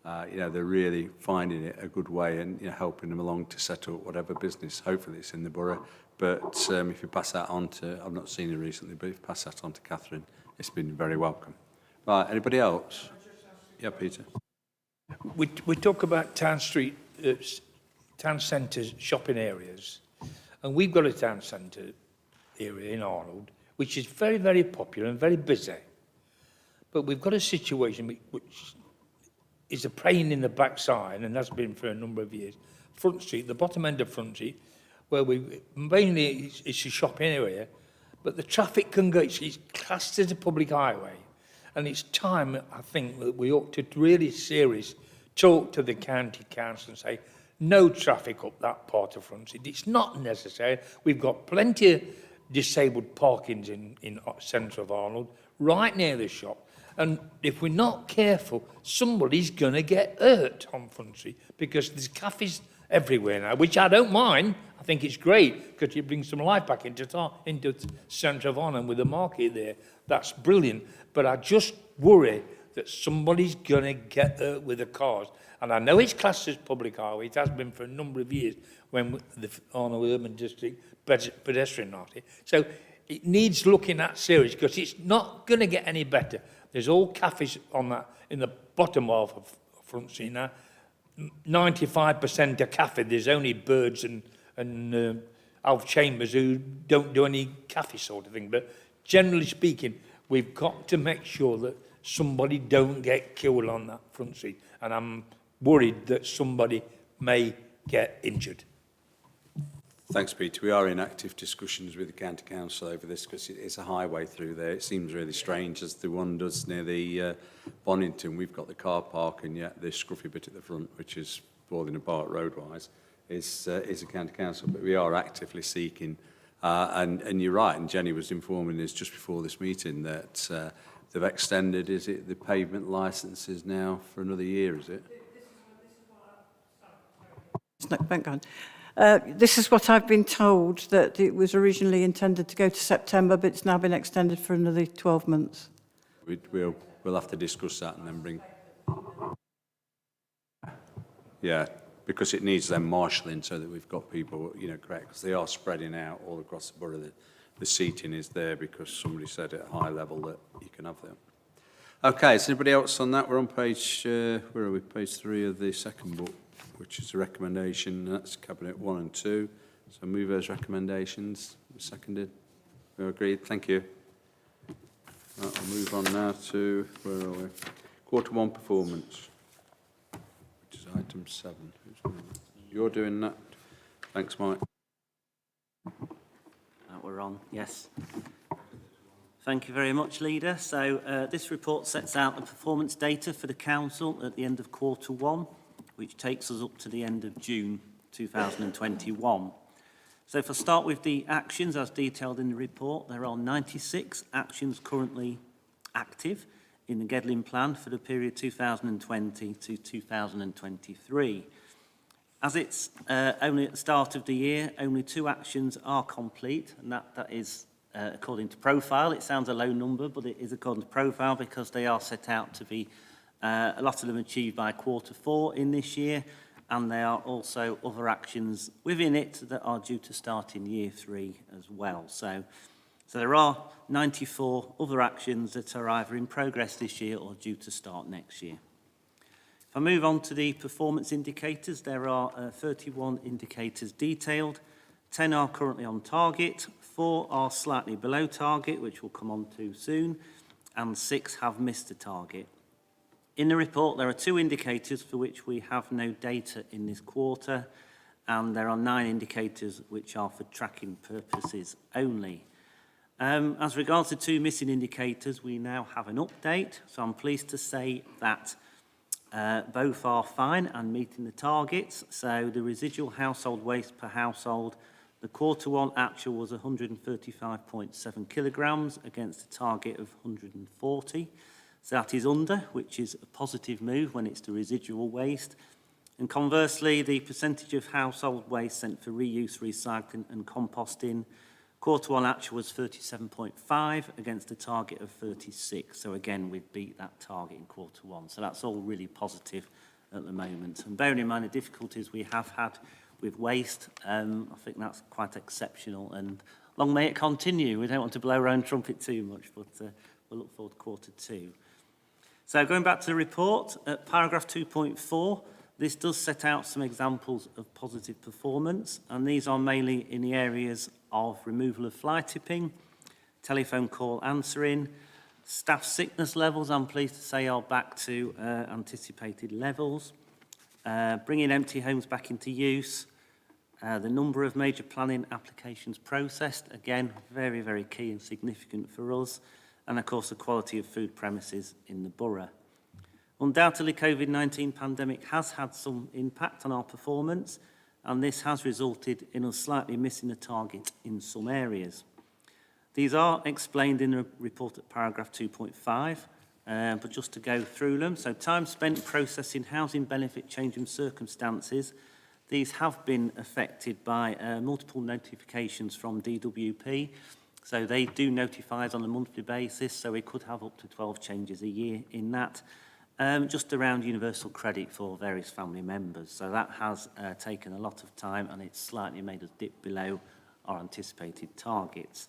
You know, they're really finding it a good way and, you know, helping them along to set up whatever business. Hopefully it's in the borough. But if you pass that on to, I've not seen her recently, but if you pass that on to Catherine, it's been very welcome. Right, anybody else? Yeah, Peter. We talk about town street, town centres, shopping areas, and we've got a town centre area in Arnold, which is very, very popular and very busy. But we've got a situation which is a pain in the backside, and has been for a number of years. Front Street, the bottom end of Front Street, where mainly it's a shopping area, but the traffic can go, it's classed as a public highway. And it's time, I think, that we ought to really seriously talk to the county council and say, no traffic up that part of Front Street. It's not necessary. We've got plenty of disabled parkings in centre of Arnold, right near the shop. And if we're not careful, somebody's going to get hurt on Front Street because there's cafes everywhere now, which I don't mind. I think it's great because it brings some life back into the centre of Arnold with the market there. That's brilliant. But I just worry that somebody's going to get hurt with the cars. And I know it's classed as public highway. It has been for a number of years when the Arnold Urban District pedestrian artery. So it needs looking at serious because it's not going to get any better. There's all cafes on that in the bottom half of Front Street now. 95% are cafe. There's only birds and Alf Chambers who don't do any cafe sort of thing. But generally speaking, we've got to make sure that somebody don't get killed on that Front Street. And I'm worried that somebody may get injured. Thanks, Peter. We are in active discussions with the County Council over this because it's a highway through there. It seems really strange, as the one does near the Bonington. We've got the car park, and yet this scruffy bit at the front, which is falling apart road-wise, is a County Council. But we are actively seeking, and you're right, and Jenny was informing us just before this meeting that they've extended, is it, the pavement licences now for another year, is it? This is what I've been told, that it was originally intended to go to September, but it's now been extended for another 12 months. We'll have to discuss that and then bring... Yeah, because it needs then marshalling so that we've got people, you know, correct, because they are spreading out all across the borough. The seating is there because somebody said at a high level that you can have them. Okay, is anybody else on that? We're on page, where are we? Page 3 of the second book, which is a recommendation. That's Cabinet 1 and 2. So move those recommendations. Seconded. We agreed. Thank you. Right, we'll move on now to, where are we? Quarter 1 performance, which is item 7. You're doing that. Thanks, Mike. We're on, yes. Thank you very much, Leader. So this report sets out the performance data for the Council at the end of quarter 1, which takes us up to the end of June 2021. So if I start with the actions as detailed in the report, there are 96 actions currently active in the Gedling plan for the period 2020 to 2023. As it's only at the start of the year, only 2 actions are complete, and that is according to profile. It sounds a low number, but it is according to profile because they are set out to be a lot of them achieved by quarter 4 in this year, and there are also other actions within it that are due to start in year 3 as well. So there are 94 other actions that are either in progress this year or due to start next year. If I move on to the performance indicators, there are 31 indicators detailed. 10 are currently on target, 4 are slightly below target, which we'll come on to soon, and 6 have missed the target. In the report, there are 2 indicators for which we have no data in this quarter, and there are 9 indicators which are for tracking purposes only. As regards to 2 missing indicators, we now have an update, so I'm pleased to say that both are fine and meeting the targets. So the residual household waste per household, the Q1 actual was 135.7 kilograms against a target of 140. So that is under, which is a positive move when it's the residual waste. And conversely, the percentage of household waste sent for reuse, recycling and composting, Q1 actual was 37.5 against a target of 36. So again, we've beat that target in Q1. So that's all really positive at the moment. And bearing in mind the difficulties we have had with waste, I think that's quite exceptional. And long may it continue. We don't want to blow our own trumpet too much, but we'll look forward to Q2. So going back to the report, at paragraph 2.4, this does set out some examples of positive performance, and these are mainly in the areas of removal of fly tipping, telephone call answering, staff sickness levels, I'm pleased to say, are back to anticipated levels, bringing empty homes back into use, the number of major planning applications processed, again, very, very key and significant for us, and of course the quality of food premises in the borough. Undoubtedly, COVID-19 pandemic has had some impact on our performance, and this has resulted in us slightly missing the target in some areas. These are explained in the report at paragraph 2.5, but just to go through them. So time spent processing housing benefit change in circumstances. These have been affected by multiple notifications from DWP. So they do notify us on a monthly basis, so we could have up to 12 changes a year in that. Just around universal credit for various family members. So that has taken a lot of time, and it's slightly made us dip below our anticipated targets.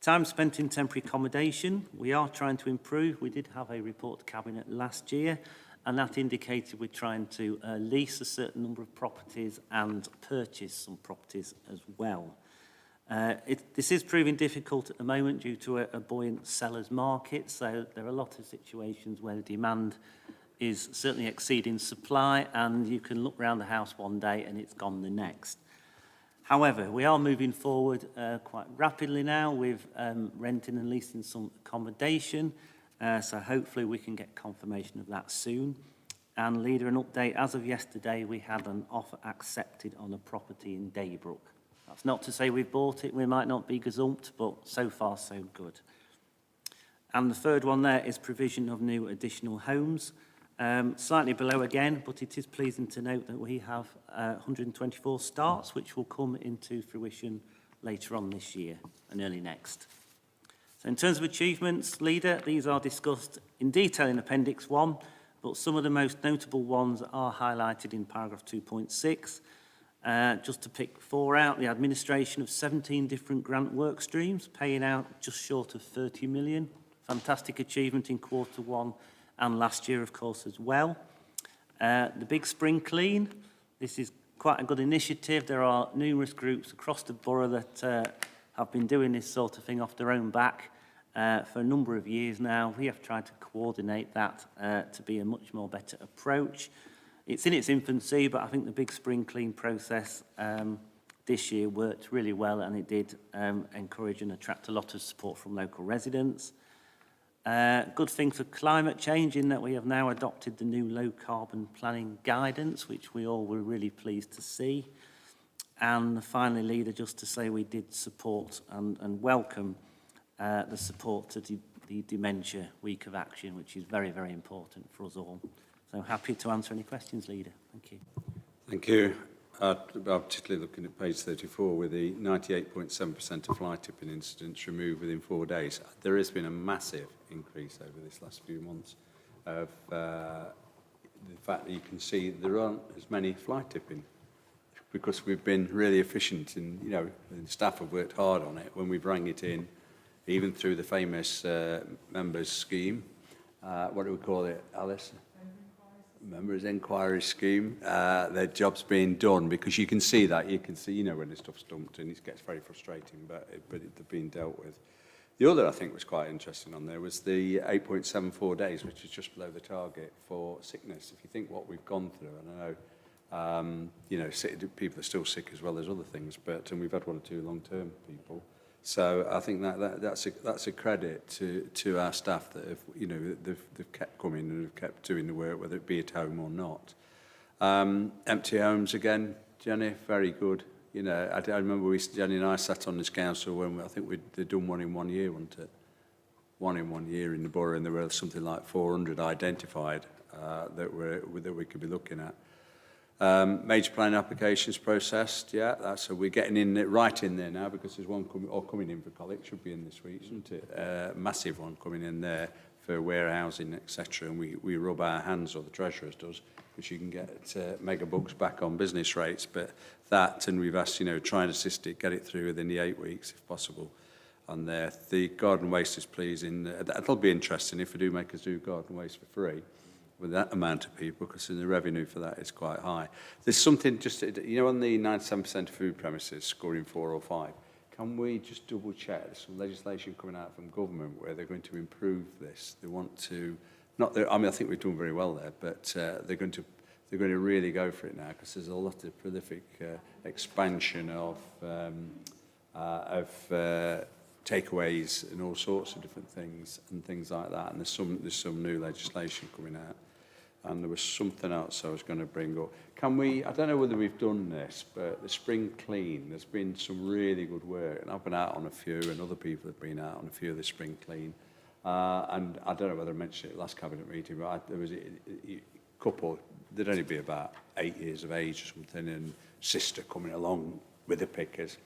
Time spent in temporary accommodation, we are trying to improve. We did have a report to Cabinet last year, and that indicated we're trying to lease a certain number of properties and purchase some properties as well. This is proving difficult at the moment due to a buoyant seller's market, so there are a lot of situations where the demand is certainly exceeding supply, and you can look around the house one day and it's gone the next. However, we are moving forward quite rapidly now with renting and leasing some accommodation, so hopefully we can get confirmation of that soon. And leader, an update, as of yesterday we had an offer accepted on a property in Daybrook. That's not to say we've bought it, we might not be gazumped, but so far so good. And the third one there is provision of new additional homes. Slightly below again, but it is pleasing to note that we have 124 starts, which will come into fruition later on this year and early next. So in terms of achievements, leader, these are discussed in detail in Appendix 1, but some of the most notable ones are highlighted in paragraph 2.6. Just to pick 4 out, the administration of 17 different grant work streams, paying out just short of 30 million. Fantastic achievement in Q1 and last year, of course, as well. The Big Spring Clean, this is quite a good initiative. There are numerous groups across the borough that have been doing this sort of thing off their own back for a number of years now. We have tried to coordinate that to be a much more better approach. It's in its infancy, but I think the Big Spring Clean process this year worked really well, and it did encourage and attract a lot of support from local residents. Good thing for climate change in that we have now adopted the new low carbon planning guidance, which we all were really pleased to see. And finally, leader, just to say we did support and welcome the support to the Dementia Week of Action, which is very, very important for us all. So happy to answer any questions, leader. Thank you. Thank you. I'm particularly looking at page 34 with the 98.7% of fly tipping incidents removed within 4 days. There has been a massive increase over this last few months of the fact that you can see there aren't as many fly tipping because we've been really efficient and, you know, the staff have worked hard on it when we bring it in, even through the famous members scheme. What do we call it, Alice? members' inquiry scheme, their job's being done, because you can see that. You can see, you know, when the stuff's dumped, and it gets very frustrating, but they're being dealt with. The other, I think, was quite interesting on there was the 8.74 days, which is just below the target for sickness. If you think what we've gone through, and I know, you know, people are still sick as well as other things, and we've had one or two long-term people. So I think that's a credit to our staff that have, you know, they've kept coming and have kept doing the work, whether it be at home or not. Empty homes again, Jenny, very good. You know, I remember Jenny and I sat on this council when I think they'd done one in 1 year, wasn't it? One in 1 year in the borough, and there were something like 400 identified that we could be looking at. Major planning applications processed, yeah, so we're getting right in there now, because there's one coming in for college, should be in this week, shouldn't it? Massive one coming in there for warehousing, etc. And we rub our hands, or the Treasurers does, because you can get mega bucks back on business rates. But that, and we've asked, you know, try and assist it, get it through within the 8 weeks if possible. And there, the garden waste is pleasing. That'll be interesting if we do make us do garden waste for free with that amount of people, because the revenue for that is quite high. There's something just, you know, on the 97% of food premises scoring 4 or 5, can we just double check? There's some legislation coming out from government where they're going to improve this. They want to, I mean, I think we've done very well there, but they're going to really go for it now, because there's a lot of prolific expansion of takeaways and all sorts of different things and things like that. And there's some new legislation coming out. And there was something else I was going to bring up. Can we, I don't know whether we've done this, but the spring clean, there's been some really good work. And I've been out on a few, and other people have been out on a few of the spring clean. And I don't know whether I mentioned it last cabinet meeting, but there was a couple, they'd only be about 8 years of age or something, and sister coming along with the pickers.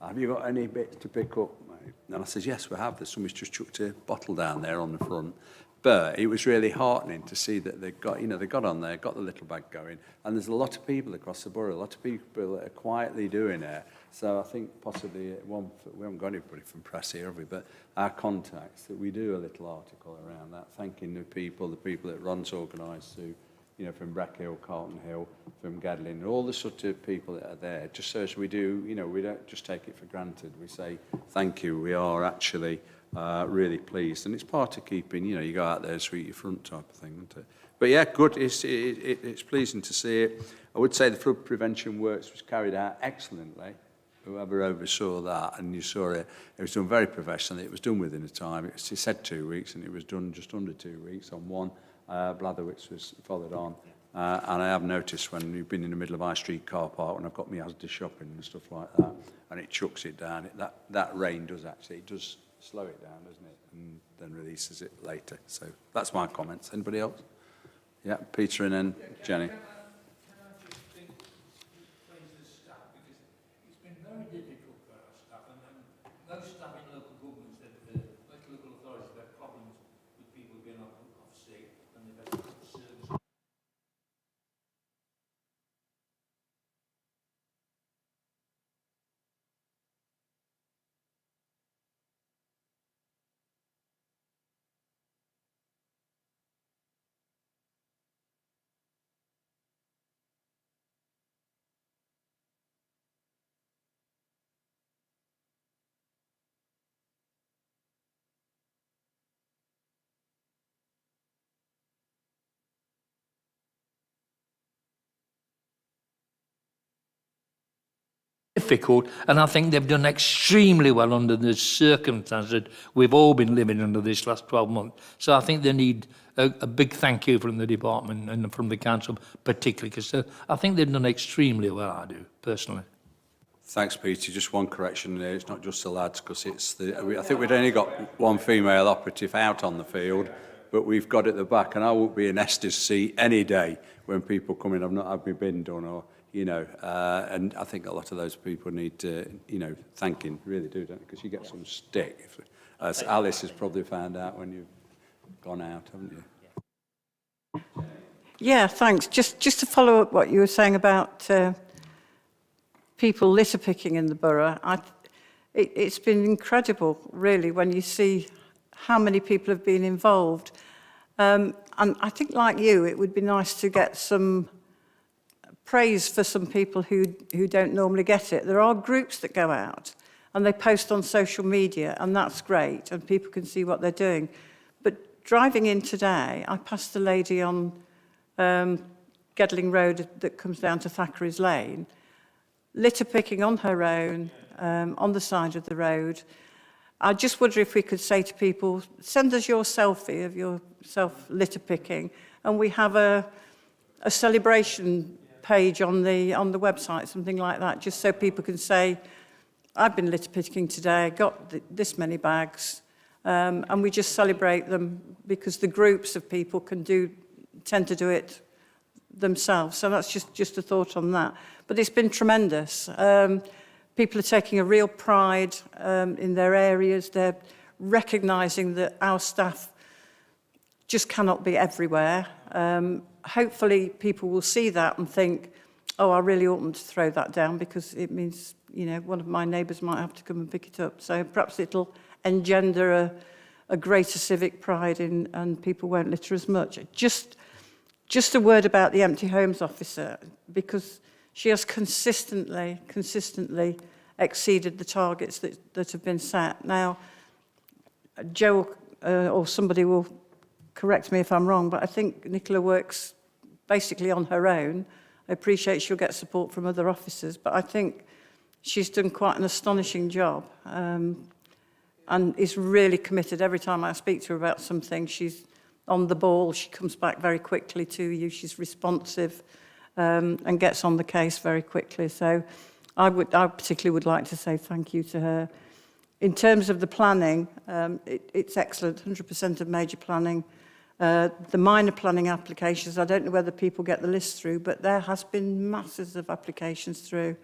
Have you got any bits to pick up, mate? And I said, yes, we have. There's somebody's just chucked a bottle down there on the front. But it was really heartening to see that they got on there, got the little bag going. And there's a lot of people across the borough, a lot of people that are quietly doing it. So I think possibly, we haven't got anybody from press here, have we? But our contacts, that we do a little article around that, thanking the people that Ron's organised to, you know, from Brackhill, Carlton Hill, from Gedling, all the sort of people that are there, just so as we do, you know, we don't just take it for granted. We say, thank you, we are actually really pleased. And it's part of keeping, you know, you go out there, sweep your front type of thing, isn't it? But yeah, good, it's pleasing to see it. I would say the flood prevention works was carried out excellently. Whoever oversaw that, and you saw it, it was done very professionally. It was done within a time. It said 2 weeks, and it was done just under 2 weeks on one. Blatherwich was followed on. And I have noticed when you've been in the middle of High Street car park, when I've got my Asda shopping and stuff like that, and it chucks it down, that rain does actually, it does slow it down, doesn't it? And then releases it later. So that's my comments. Anybody else? Yeah, Peter and then Jenny. Can I just praise the staff, because it's been very difficult for our staff, and most staff in local governments, local authorities, have had problems with people being off sick, and they've had service. Difficult, and I think they've done extremely well under the circumstances we've all been living under this last 12 months. So I think they need a big thank you from the department and from the council particularly, because I think they've done extremely well, I do, personally. Thanks, Peter. Just one correction there. It's not just the lads, because I think we'd only got one female operative out on the field, but we've got at the back, and I won't be in Esther's seat any day when people come in. I've not had my bin done, or, you know, and I think a lot of those people need, you know, thanking, really do, don't they? Because you get some stick, as Alice has probably found out when you've gone out, haven't you? Yeah, thanks. Just to follow up what you were saying about people litter picking in the borough, it's been incredible, really, when you see how many people have been involved. And I think, like you, it would be nice to get some praise for some people who don't normally get it. There are groups that go out and they post on social media, and that's great, and people can see what they're doing. But driving in today, I passed a lady on Gedling Road that comes down to Thackeray's Lane, litter picking on her own, on the side of the road. I just wonder if we could say to people, send us your selfie of yourself litter picking, and we have a celebration page on the website, something like that, just so people can say, I've been litter picking today, got this many bags, and we just celebrate them, because the groups of people tend to do it themselves. So that's just a thought on that. But it's been tremendous. People are taking a real pride in their areas. They're recognising that our staff just cannot be everywhere. Hopefully people will see that and think, oh, I really oughtn't to throw that down, because it means, you know, one of my neighbours might have to come and pick it up. So perhaps it'll engender a greater civic pride and people won't litter as much. Just a word about the Empty Homes officer, because she has consistently exceeded the targets that have been set. Now, Joe or somebody will correct me if I'm wrong, but I think Nicola works basically on her own. I appreciate she'll get support from other officers, but I think she's done quite an astonishing job, and is really committed. Every time I speak to her about something, she's on the ball. She comes back very quickly to you. She's responsive, and gets on the case very quickly. So I particularly would like to say thank you to her. In terms of the planning, it's excellent, 100% of major planning. The minor planning applications, I don't know whether people get the list through, but there has been masses of applications through.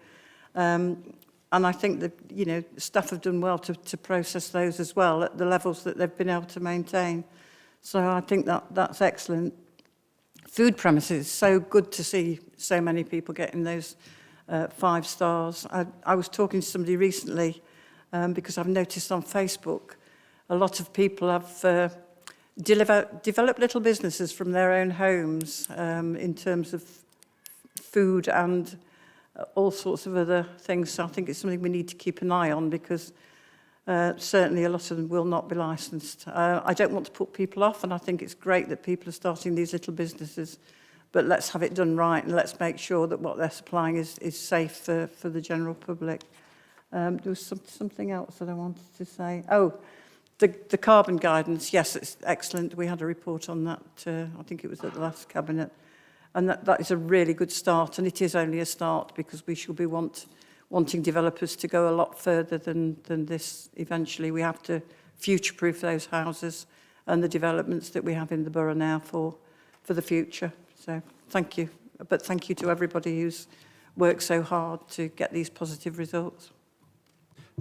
And I think that, you know, staff have done well to process those as well at the levels that they've been able to maintain. So I think that's excellent. Food premises, so good to see so many people getting those 5 stars. I was talking to somebody recently, because I've noticed on Facebook, a lot of people have developed little businesses from their own homes in terms of food and all sorts of other things. So I think it's something we need to keep an eye on, because certainly a lot of them will not be licensed. I don't want to put people off, and I think it's great that people are starting these little businesses, but let's have it done right, and let's make sure that what they're supplying is safe for the general public. There was something else that I wanted to say. Oh, the carbon guidance, yes, it's excellent. We had a report on that, I think it was at the last Cabinet, and that is a really good start, and it is only a start, because we shall be wanting developers to go a lot further than this. Eventually, we have to future-proof those houses and the developments that we have in the borough now for the future. So thank you. But thank you to everybody who's worked so hard to get these positive results.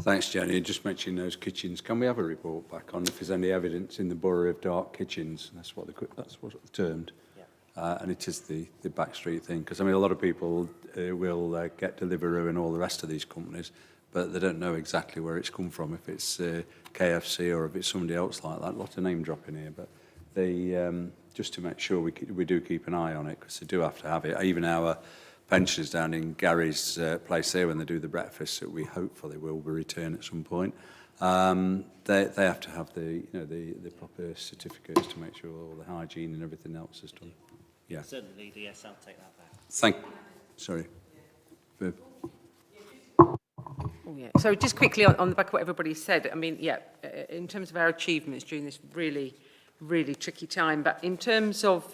Thanks, Jenny. Just mentioning those kitchens, can we have a report back on if there's any evidence in the borough of dark kitchens? That's what it's termed. Yeah. And it is the backstreet thing, because I mean a lot of people will get Deliveroo and all the rest of these companies, but they don't know exactly where it's come from, if it's KFC or if it's somebody else like that. A lot of name dropping here, but they just to make sure we do keep an eye on it, because they do have to have it. Even our pensioners down in Gary's place there, when they do the breakfast, that we hopefully will return at some point, they have to have the proper certificates to make sure all the hygiene and everything else is done. Yeah. Certainly, yes, I'll take that back. Sorry. Oh, yeah. So just quickly on the back of what everybody said, I mean, yeah, in terms of our achievements during this really, really tricky time, but in terms of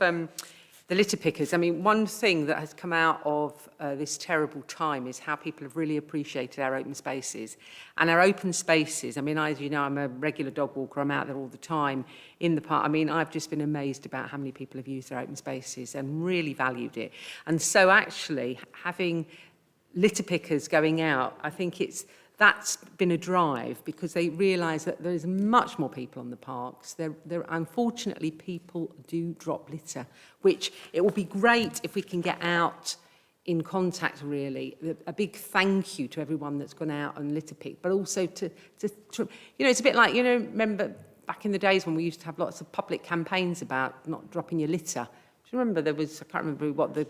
the litter pickers, I mean, one thing that has come out of this terrible time is how people have really appreciated our open spaces. And our open spaces, I mean, as you know, I'm a regular dog walker, I'm out there all the time in the park. I mean, I've just been amazed about how many people have used their open spaces and really valued it. And so actually having litter pickers going out, I think that's been a drive, because they realise that there's much more people on the parks. Unfortunately, people do drop litter, which it will be great if we can get out in contact, really. A big thank you to everyone that's gone out and litter picked, but also to you know, it's a bit like, you know, remember back in the days when we used to have lots of public campaigns about not dropping your litter. Do you remember there was, I can't remember what the...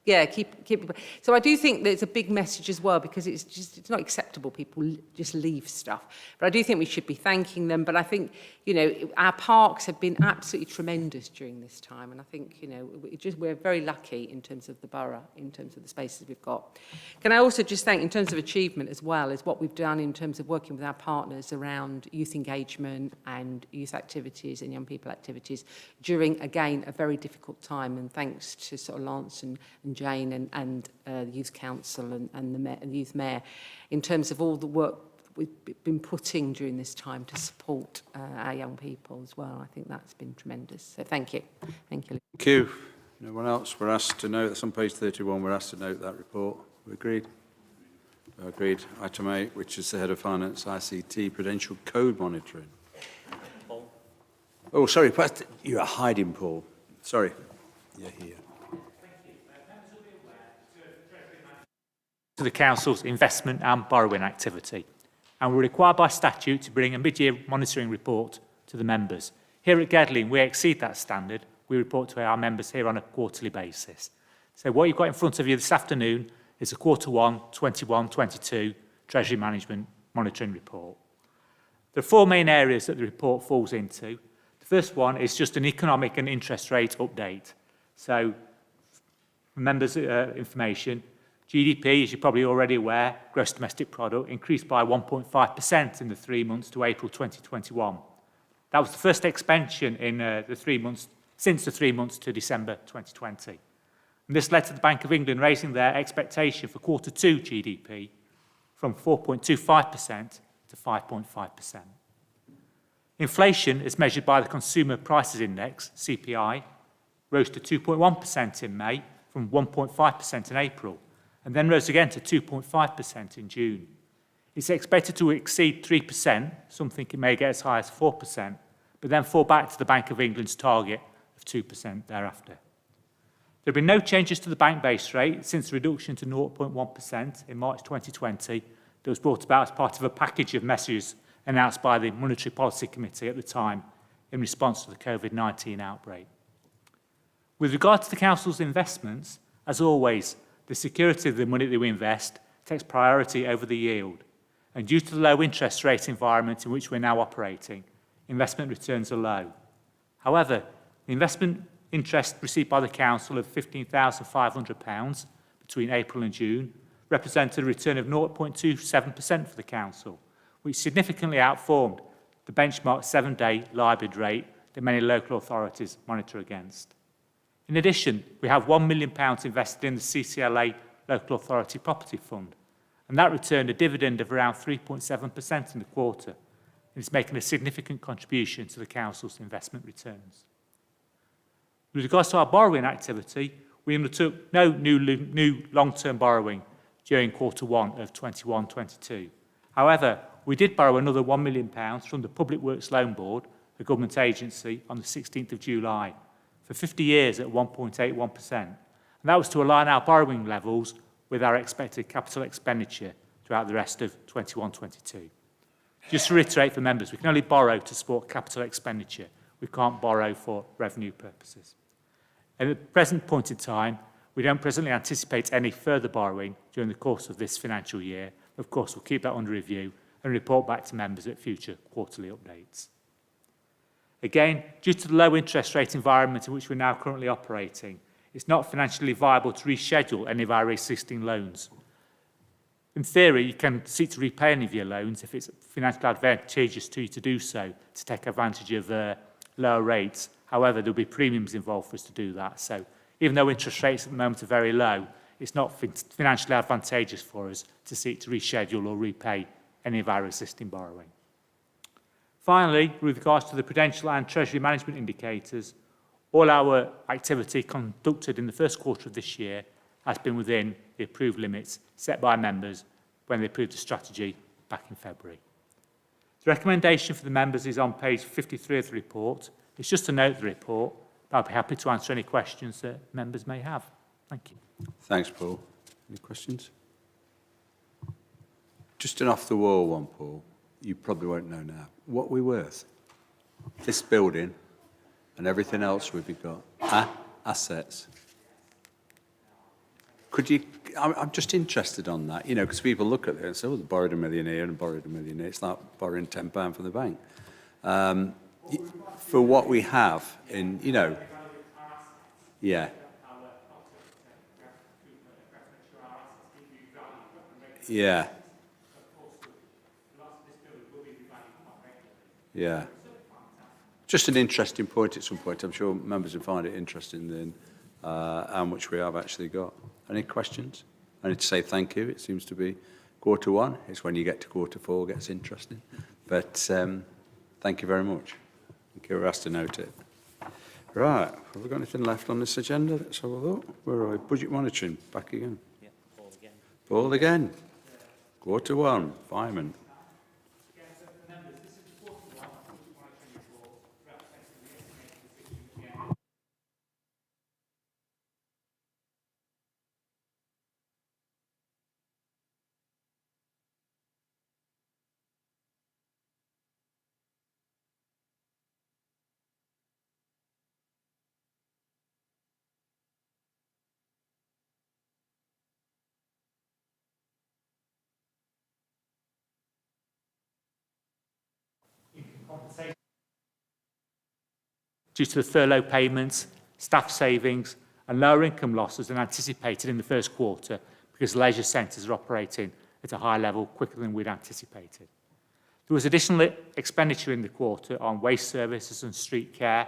Yeah, keep. So I do think there's a big message as well, because it's not acceptable people just leave stuff. But I do think we should be thanking them. But I think, you know, our parks have been absolutely tremendous during this time. And I think, you know, we're very lucky in terms of the borough, in terms of the spaces we've got. Can I also just thank, in terms of achievement as well, is what we've done in terms of working with our partners around youth engagement and youth activities and young people activities during, again, a very difficult time. And thanks to sort of Lance and Jane and the Youth Council and the Youth Mayor, in terms of all the work we've been putting during this time to support our young people as well. I think that's been tremendous. So thank you. Thank you. Thank you. No one else? We're asked to note, that's on page 31, we're asked to note that report. We agreed? Agreed. Item 8, which is the Head of Finance, ICT, Prudential Code Monitoring. Oh, sorry, you're hiding, Paul. Sorry. You're here. To the Council's investment and borrowing activity, and we're required by statute to bring a mid-year monitoring report to the members. Here at Gedling, we exceed that standard. We report to our members here on a quarterly basis. So what you've got in front of you this afternoon is a Q1 21-22 Treasury Management Monitoring Report. There are 4 main areas that the report falls into. The first one is just an economic and interest rate update. So, for members' information, GDP, as you're probably already aware, gross domestic product, increased by 1.5% in the 3 months to April 2021. That was the first expansion in the 3 months, since the 3 months to December 2020. And this led to the Bank of England raising their expectation for Q2 GDP from 4.25% to 5.5%. Inflation, as measured by the Consumer Prices Index, CPI, rose to 2.1% in May from 1.5% in April, and then rose again to 2.5% in June. It's expected to exceed 3%, some think it may get as high as 4%, but then fall back to the Bank of England's target of 2% thereafter. There have been no changes to the bank base rate since the reduction to 0.1% in March 2020 that was brought about as part of a package of measures announced by the Monetary Policy Committee at the time in response to the COVID-19 outbreak. With regard to the Council's investments, as always, the security of the money that we invest takes priority over the yield. And due to the low interest rate environment in which we're now operating, investment returns are low. However, the investment interest received by the Council of £15,500 between April and June represented a return of 0.27% for the Council, which significantly outperformed the benchmark 7-day LIBOR rate that many local authorities monitor against. In addition, we have £1 million invested in the CCLA Local Authority Property Fund, and that returned a dividend of around 3.7% in the quarter, and it's making a significant contribution to the Council's investment returns. With regards to our borrowing activity, we undertook no new long-term borrowing during Q1 of 21-22. However, we did borrow another £1 million from the Public Works Loan Board, a government agency, on the 16th of July, for 50 years at 1.81%. And that was to align our borrowing levels with our expected capital expenditure throughout the rest of 21-22. Just to reiterate for members, we can only borrow to support capital expenditure. We can't borrow for revenue purposes. At the present point in time, we don't presently anticipate any further borrowing during the course of this financial year. Of course, we'll keep that under review and report back to members at future quarterly updates. Again, due to the low interest rate environment in which we're now currently operating, it's not financially viable to reschedule any of our existing loans. In theory, you can seek to repay any of your loans if it's financially advantageous to you to do so, to take advantage of lower rates. However, there'll be premiums involved for us to do that. So even though interest rates at the moment are very low, it's not financially advantageous for us to seek to reschedule or repay any of our existing borrowing. Finally, with regards to the prudential and treasury management indicators, all our activity conducted in the first quarter of this year has been within the approved limits set by members when they approved the strategy back in February. The recommendation for the members is on page 53 of the report. It's just to note the report. I'll be happy to answer any questions that members may have. Thank you. Thanks, Paul. Any questions? Just an off-the-wall one, Paul. You probably won't know now. What are we worth? this building and everything else we've got, assets. Could you, I'm just interested on that, you know, because people look at it and say, oh, they borrowed £1 million here and borrowed £1 million here. It's like borrowing £10 from the bank. For what we have in, you know, yeah. Yeah. Yeah. Just an interesting point at some point. I'm sure members will find it interesting in how much we have actually got. Any questions? I need to say thank you. It seems to be quarter one. It's when you get to quarter four it gets interesting. But thank you very much. Thank you. We're asked to note it. Right. Have we got anything left on this agenda? Let's have a look. Where are we? Budget monitoring. Back again. Yeah, Paul again. Paul again. Quarter one. Fireman. Due to the furlough payments, staff savings and lower income losses than anticipated in the first quarter because leisure centres are operating at a high level quicker than we'd anticipated. There was additional expenditure in the quarter on waste services and street care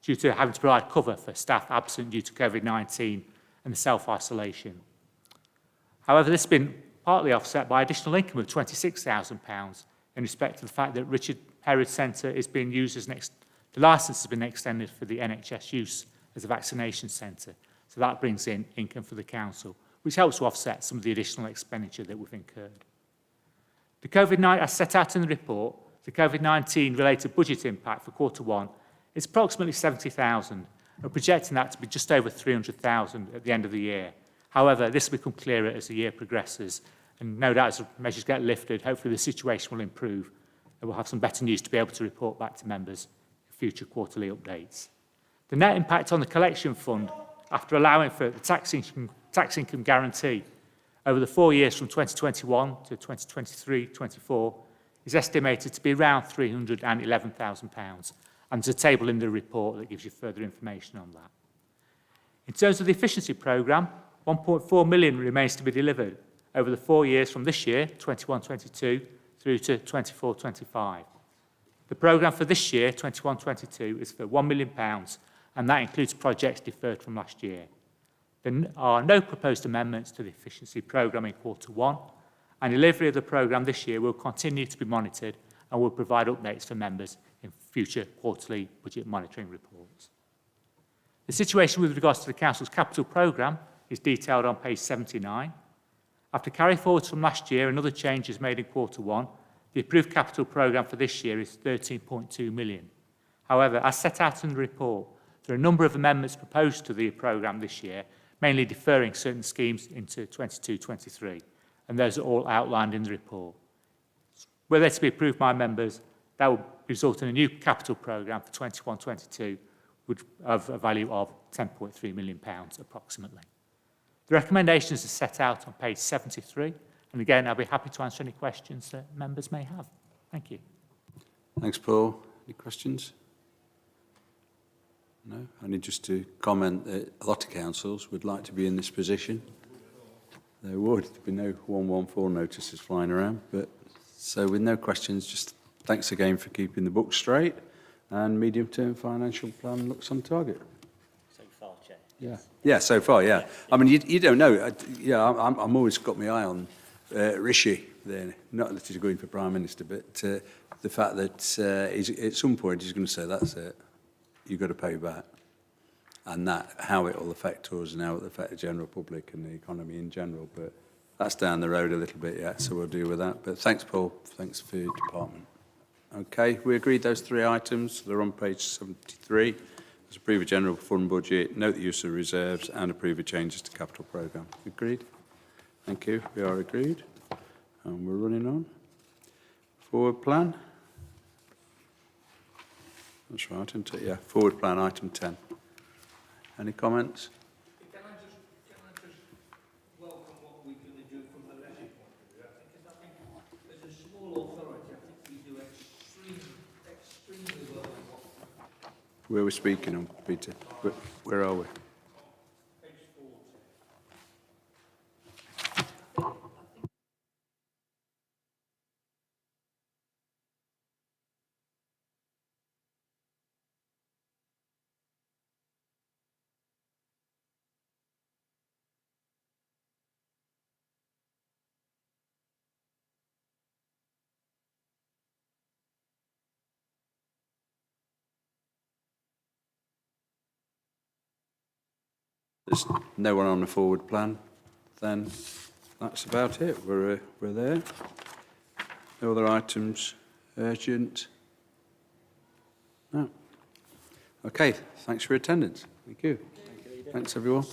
due to having to provide cover for staff absent due to COVID-19 and the self-isolation. However, this has been partly offset by additional income of £26,000 in respect to the fact that Richard Herod Centre is being used as the licence has been extended for the NHS use as a vaccination centre. So that brings in income for the council, which helps to offset some of the additional expenditure that we've incurred. The COVID-19, as set out in the report, the COVID-19 related budget impact for quarter one is approximately 70,000. We're projecting that to be just over 300,000 at the end of the year. However, this will become clearer as the year progresses, and no doubt as measures get lifted, hopefully the situation will improve, and we'll have some better news to be able to report back to members in future quarterly updates. The net impact on the collection fund, after allowing for the tax income guarantee over the 4 years from 2021 to 2023-24, is estimated to be around £311,000. And there's a table in the report that gives you further information on that. In terms of the efficiency programme, 1.4 million remains to be delivered over the 4 years from this year, 21-22, through to 24-25. The programme for this year, 21-22, is for £1 million, and that includes projects deferred from last year. There are no proposed amendments to the efficiency programme in quarter one, and delivery of the programme this year will continue to be monitored and will provide updates for members in future quarterly budget monitoring reports. The situation with regards to the Council's capital programme is detailed on page 79. After carry forwards from last year and other changes made in quarter one, the approved capital programme for this year is 13.2 million. However, as set out in the report, there are a number of amendments proposed to the programme this year, mainly deferring certain schemes into 22-23, and those are all outlined in the report. Were they to be approved by members, that would result in a new capital programme for 21-22 of a value of £10.3 million approximately. The recommendations are set out on page 73, and again, I'll be happy to answer any questions that members may have. Thank you. Thanks, Paul. Any questions? No? I need just to comment that a lot of councils would like to be in this position. There would. There'd be no 114 notices flying around. But so with no questions, just thanks again for keeping the book straight, and medium-term financial plan looks on target. So far, Chair. Yeah. Yeah, so far, yeah. I mean, you don't know. I'm always got my eye on Rishi there, not that he's going for Prime Minister, but the fact that at some point he's going to say, that's it, you've got to pay back. And that, how it will affect us and how it will affect the general public and the economy in general. But that's down the road a little bit yet, so we'll deal with that. But thanks, Paul. Thanks for your department. Okay, we agreed those three items. They're on page 73. Let's approve a general fund budget, note the use of reserves, and approve the changes to capital programme. Agreed? Thank you. We are agreed. And we're running on. Forward plan. That's right, isn't it? Yeah, forward plan, item 10. Any comments? Can I just welcome what we're going to do from the leisure point of view? I think as a small authority, I think we do extremely well in what Where we're speaking on, Peter? Where are we? page 40. There's no one on the forward plan, then that's about it. We're there. No other items urgent? No. Okay, thanks for your attendance. Thank you. Thanks, everyone.